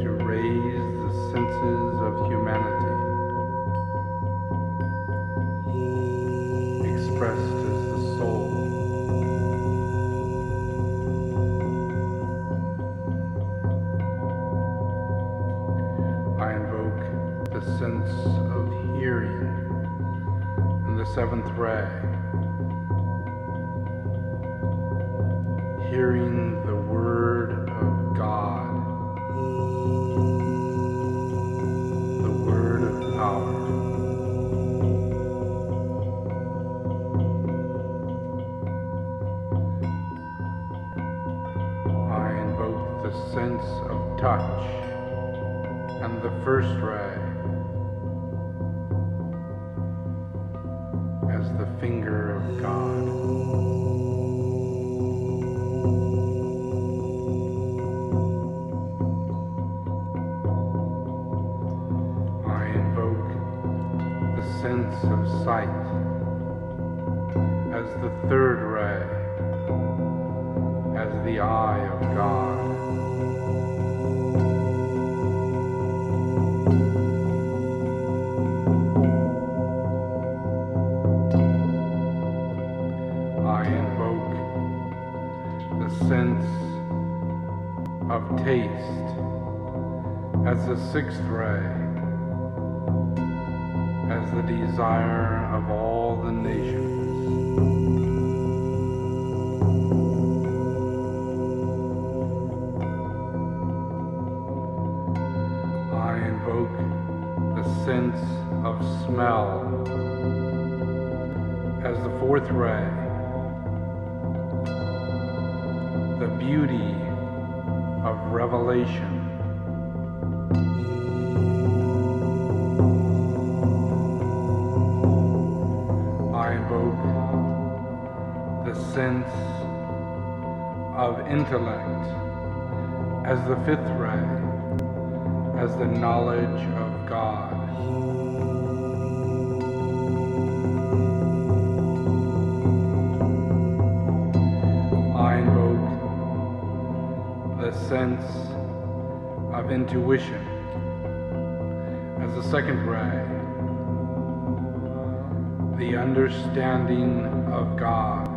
to raise the senses of humanity, expressed as the soul. I invoke the sense of hearing in the seventh ray, hearing the word of God, the word of power. I invoke the sense of touch and the first ray as the finger of God. I invoke the sense of sight as the third ray, as the eye of God. I invoke the sense of taste as the sixth ray, as the desire of all the nations. I invoke the sense of smell as the fourth ray, the beauty of revelation. I invoke the sense of intellect as the fifth ray, as the knowledge of God. I invoke the sense of intuition as the second ray, the understanding of God.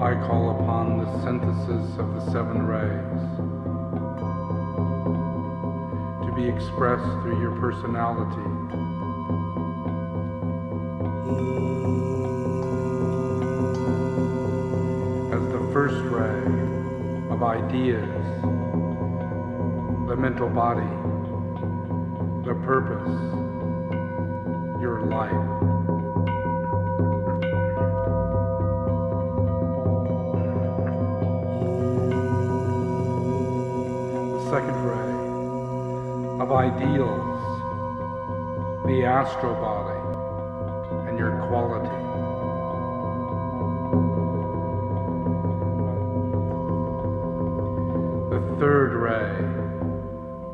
I call upon the synthesis of the seven rays to be expressed through your personality. As the first ray of ideas, the mental body, the purpose, your life. Second ray of ideals, the astral body and your quality. The third ray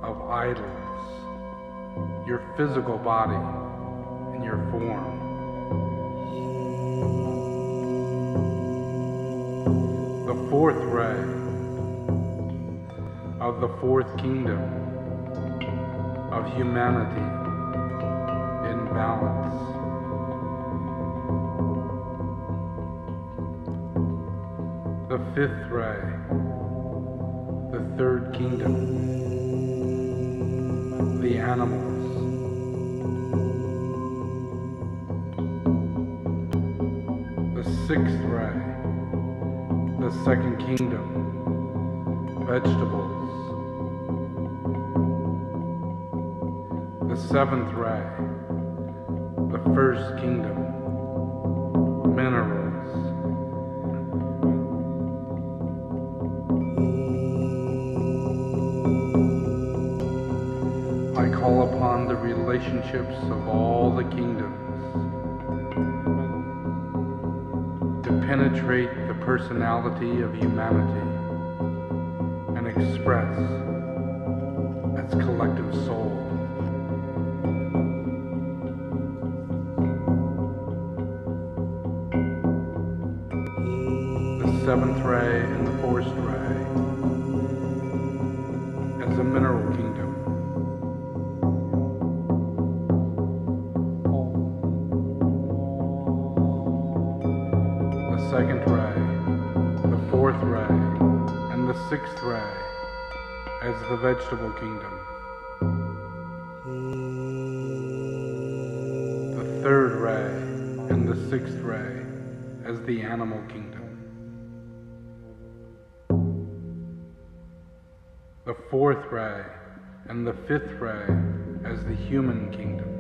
of idols, your physical body and your form. The fourth ray of the fourth kingdom of humanity in balance. The fifth ray, the third kingdom, the animals. The sixth ray, the second kingdom, vegetables. The seventh ray, the first kingdom, minerals. relationships of all the kingdoms, to penetrate the personality of humanity and express its collective soul. The seventh ray and the fourth ray as a mineral kingdom. The second ray, the fourth ray, and the sixth ray as the vegetable kingdom. The third ray and the sixth ray as the animal kingdom. The fourth ray and the fifth ray as the human kingdom.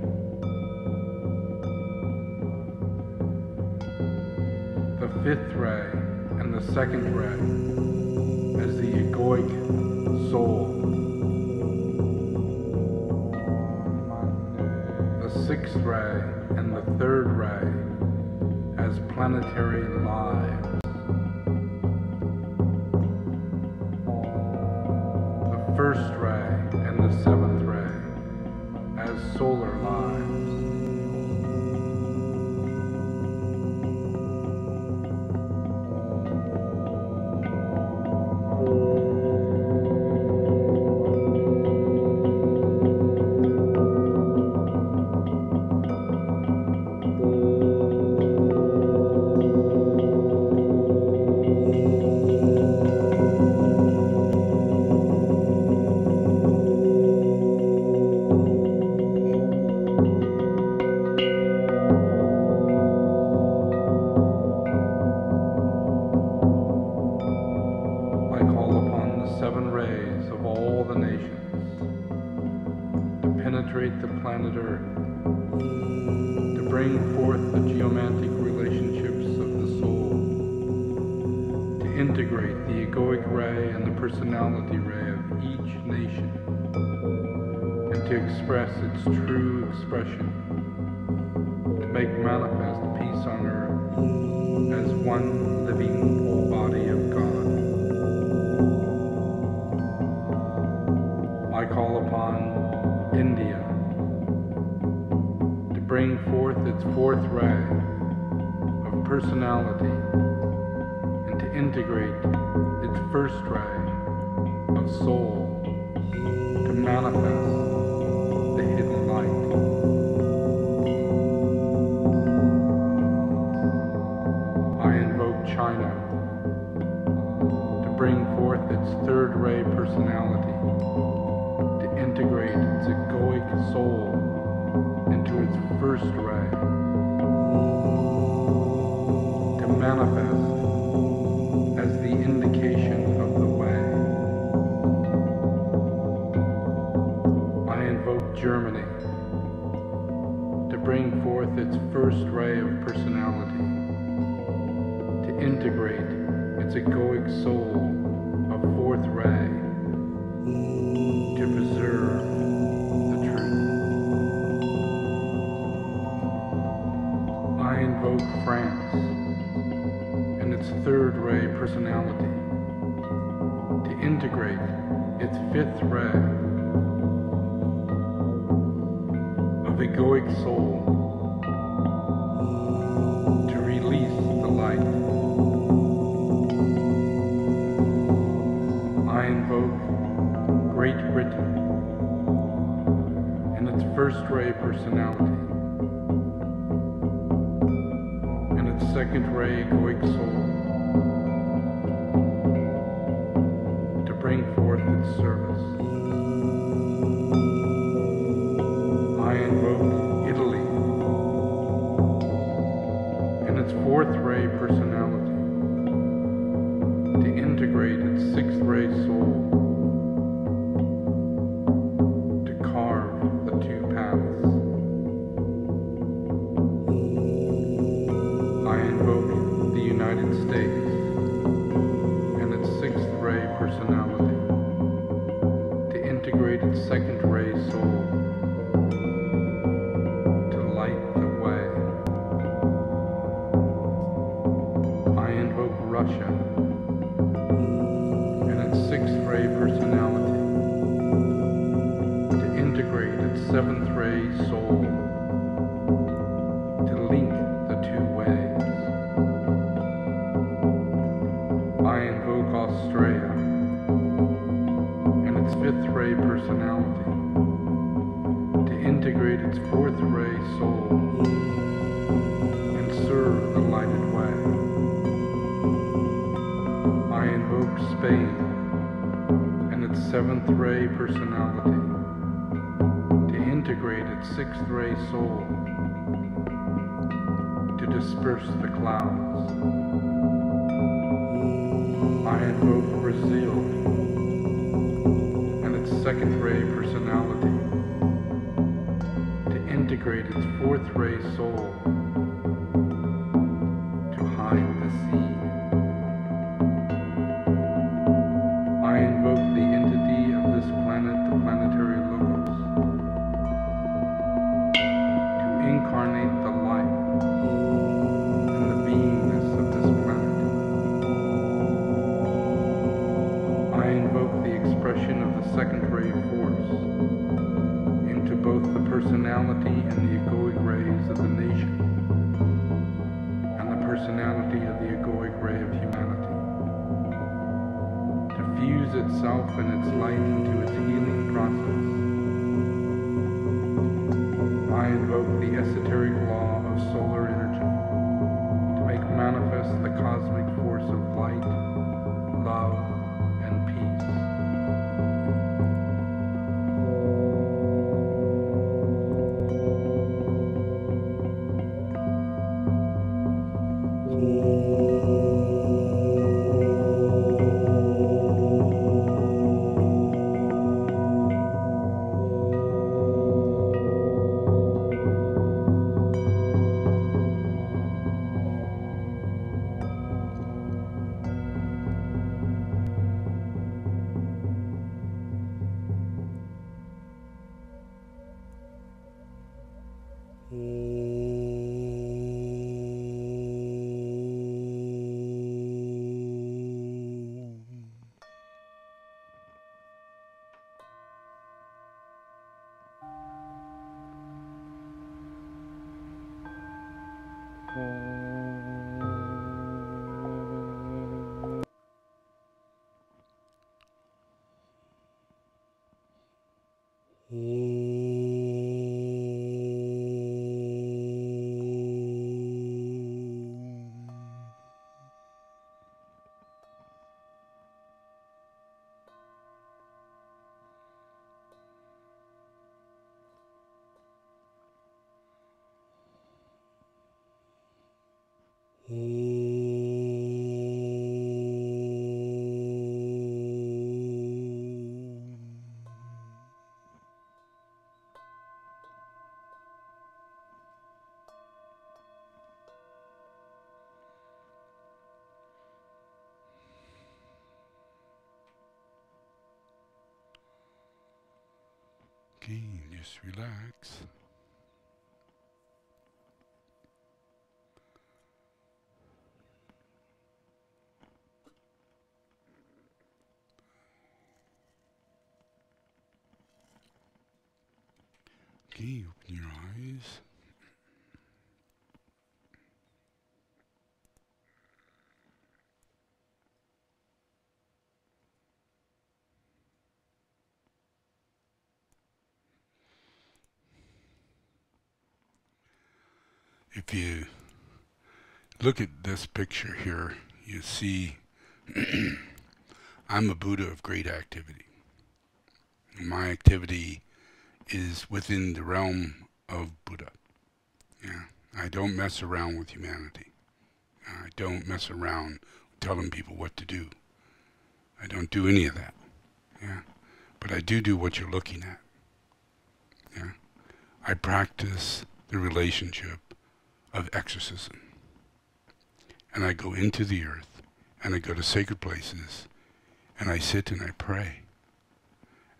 The fifth ray and the second ray as the egoic soul. The sixth ray and the third ray as planetary lives. The first ray and the seventh ray as solar lives. The planet Earth, to bring forth the geomantic relationships of the soul, to integrate the egoic ray and the personality ray of each nation, and to express its true expression, to make manifest peace on earth as one living body of God. I call upon India to bring forth its fourth ray of personality and to integrate its first ray of soul to manifest the hidden light. I invoke China to bring forth its third ray personality, to integrate its egoic soul into its first ray, to manifest as the indication of the way. I invoke Germany to bring forth its first ray of personality, to integrate its egoic soul of fourth ray, to preserve the truth. I invoke France and its third ray personality to integrate its fifth ray of egoic soul to release the light. I invoke Great Britain and its first ray personality and its second ray egoic soul to bring forth its service. I invoke Italy and its fourth ray personality to integrate its sixth ray soul to carve the two paths. I invoke the United States and its sixth ray personality to integrate its second ray soul Russia, and its sixth ray personality, to integrate its seventh ray soul, to link the two ways. I invoke Australia and its fifth ray personality to integrate its fourth ray soul and serve the lighted way. I invoke Spain and its seventh ray personality to integrate its sixth ray soul to disperse the clouds. I invoke Brazil and its second ray personality to integrate its fourth ray soul to hide the sea. I invoke the entity of this planet, the planetary logos, to incarnate the life and the beingness of this planet. I invoke the expression of the second ray force into both the personality and the egoic rays of the nation and the personality of the egoic ray of humanity, to fuse itself and its light into its healing process. I invoke the esoteric law of solar energy to make manifest the cosmic force of light, love, and peace. Okay, just relax. Okay, open your eyes. If you look at this picture here, you see I'm a Buddha of great activity. My activity is within the realm of Buddha. Yeah, I don't mess around with humanity. I don't mess around telling people what to do. I don't do any of that. Yeah, but I do what you're looking at. Yeah, I practice the relationship of exorcism, and I go into the earth, and I go to sacred places, and I sit and I pray,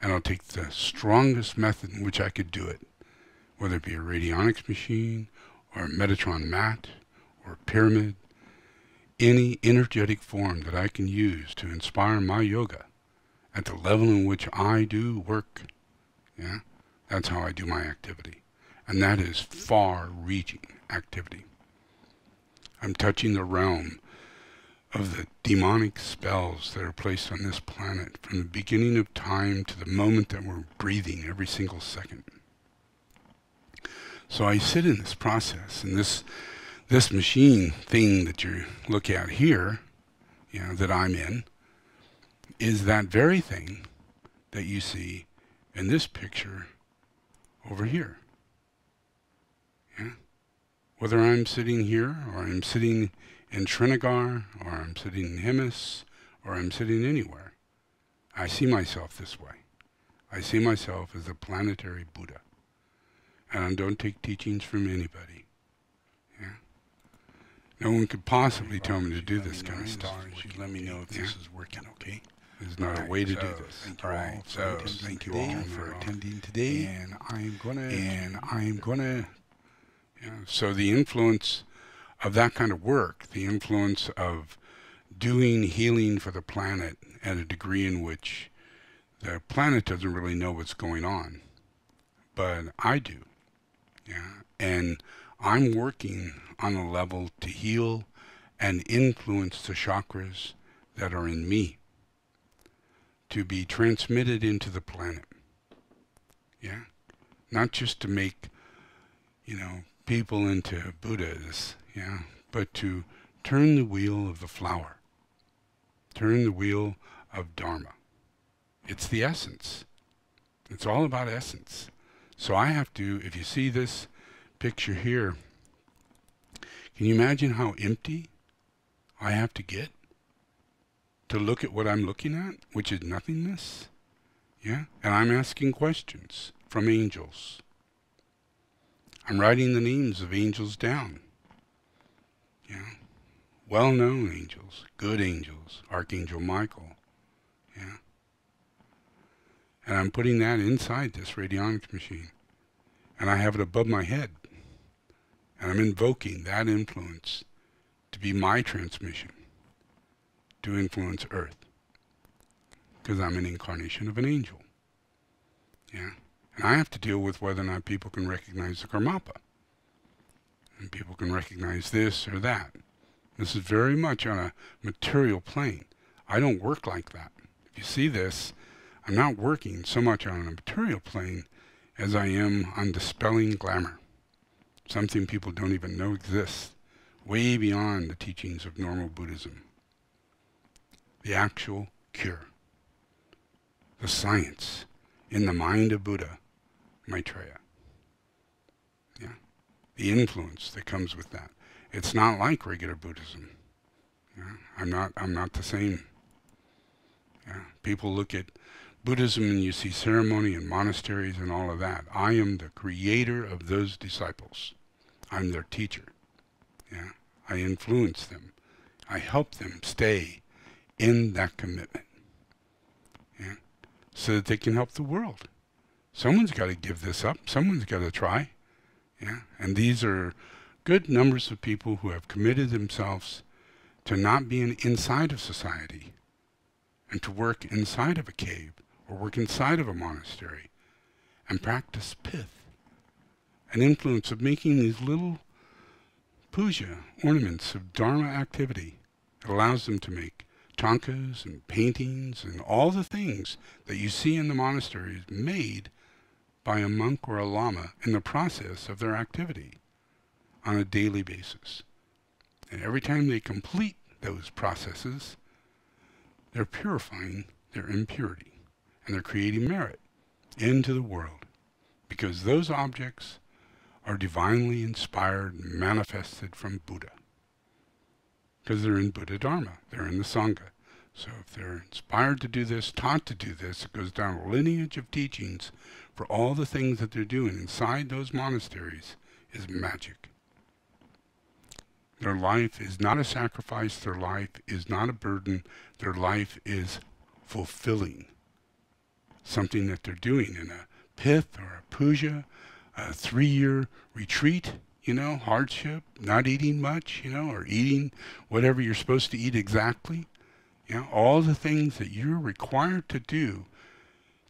and I'll take the strongest method in which I could do it, whether it be a radionics machine or a Metatron mat or a pyramid. any energetic form that I can use to inspire my yoga at the level in which I do work, yeah, that's how I do my activity. And that is far-reaching activity. I'm touching the realm of the demonic spells that are placed on this planet from the beginning of time to the moment that we're breathing every single second. So I sit in this process, and this machine thing that you look at here, you know, that I'm in, is that very thing that you see in this picture over here. Yeah? Whether I'm sitting here, or I'm sitting in Srinagar, or I'm sitting in Hemis, or I'm sitting anywhere, I see myself this way. I see myself as a planetary Buddha. And I don't take teachings from anybody. Yeah? No one could possibly tell me to do this kind of stuff. You let me know if this is working, okay? There's not a way to do this. Thank you all for attending today. And I'm gonna. Yeah, so the influence of that kind of work, the influence of doing healing for the planet at a degree in which the planet doesn't really know what's going on, but I do. Yeah, and I'm working on a level to heal and influence the chakras that are in me to be transmitted into the planet. Yeah, not just to make, you know, people into Buddhas, yeah, but to turn the wheel of the flower, turn the wheel of dharma. It's the essence. It's all about essence. So I have to, if you see this picture here, can you imagine how empty I have to get to look at what I'm looking at, which is nothingness? Yeah? And I'm asking questions from angels. I'm writing the names of angels down. Yeah? Well-known angels, good angels, Archangel Michael. Yeah? And I'm putting that inside this radionics machine. And I have it above my head. And I'm invoking that influence to be my transmission, to influence Earth. Because I'm an incarnation of an angel. Yeah? And I have to deal with whether or not people can recognize the Karmapa. And people can recognize this or that. This is very much on a material plane. I don't work like that. If you see this, I'm not working so much on a material plane as I am on dispelling glamour, something people don't even know exists, way beyond the teachings of normal Buddhism. The actual cure, the science in the mind of Buddha Maitreya. Yeah, the influence that comes with that. It's not like regular Buddhism. Yeah? I'm not the same. Yeah? People look at Buddhism and you see ceremony and monasteries and all of that. I am the creator of those disciples. I'm their teacher. Yeah? I influence them. I help them stay in that commitment. Yeah? So that they can help the world. Someone's got to give this up. Someone's got to try. Yeah? And these are good numbers of people who have committed themselves to not being inside of society and to work inside of a cave or work inside of a monastery and practice pith, an influence of making these little puja ornaments of dharma activity. It allows them to make tankas and paintings and all the things that you see in the monasteries made by a monk or a lama in the process of their activity on a daily basis. And every time they complete those processes, they're purifying their impurity and they're creating merit into the world, because those objects are divinely inspired and manifested from Buddha, because they're in Buddha Dharma, they're in the Sangha. So if they're inspired to do this, taught to do this, it goes down a lineage of teachings for all the things that they're doing inside those monasteries is magic. Their life is not a sacrifice, their life is not a burden, their life is fulfilling. Something that they're doing in a pith or a puja, a 3-year retreat, hardship, not eating much, or eating whatever you're supposed to eat exactly. All the things that you're required to do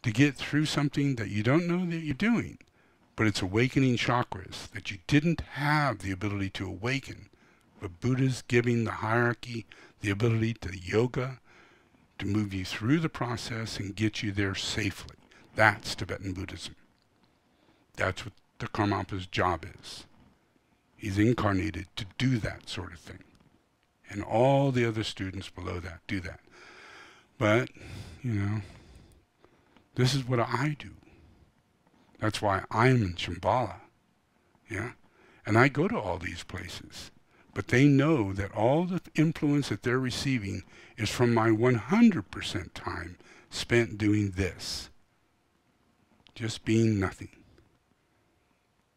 to get through something that you don't know that you're doing. But it's awakening chakras that you didn't have the ability to awaken. But Buddha's giving the hierarchy the ability to yoga, to move you through the process and get you there safely. That's Tibetan Buddhism. That's what the Karmapa's job is. He's incarnated to do that sort of thing. And all the other students below that do that. But, this is what I do. That's why I'm in Shambhala. Yeah? And I go to all these places. But they know that all the influence that they're receiving is from my 100% time spent doing this. Just being nothing.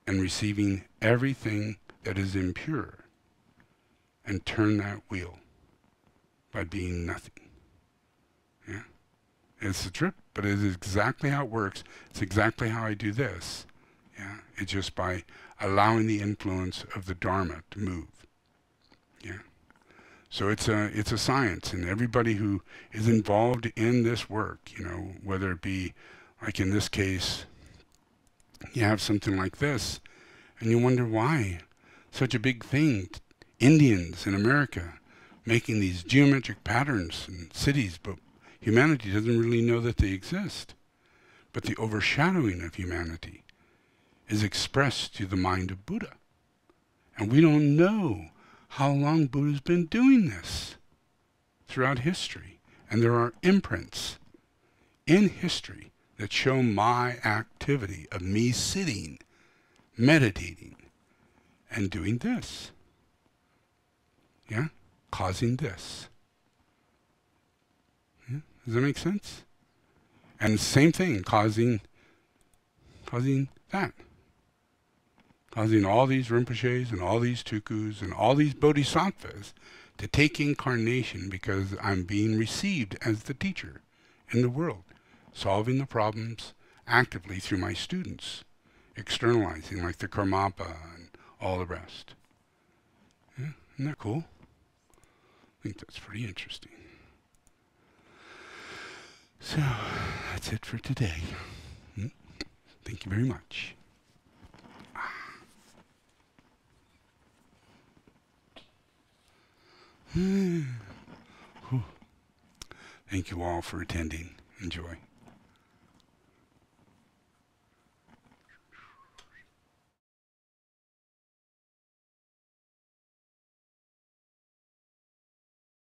And receiving everything that is impure. And turn that wheel by being nothing. Yeah? It's a trip, but it is exactly how it works. It's exactly how I do this. Yeah? It's just by allowing the influence of the dharma to move. Yeah? So it's a science, and everybody who is involved in this work, whether it be, like in this case, you have something like this, and you wonder why such a big thing. Indians in America making these geometric patterns in cities, but humanity doesn't really know that they exist. But the overshadowing of humanity is expressed through the mind of Buddha. And we don't know how long Buddha's been doing this throughout history. And there are imprints in history that show my activity of me sitting, meditating, and doing this. Yeah? Causing this. Yeah? Does that make sense? And the same thing, causing that. Causing all these Rinpoches and all these Tukus and all these Bodhisattvas to take incarnation because I'm being received as the teacher in the world, solving the problems actively through my students, externalizing like the Karmapa and all the rest. Yeah? Isn't that cool? I think that's pretty interesting. So, that's it for today. Thank you very much. Thank you all for attending. Enjoy.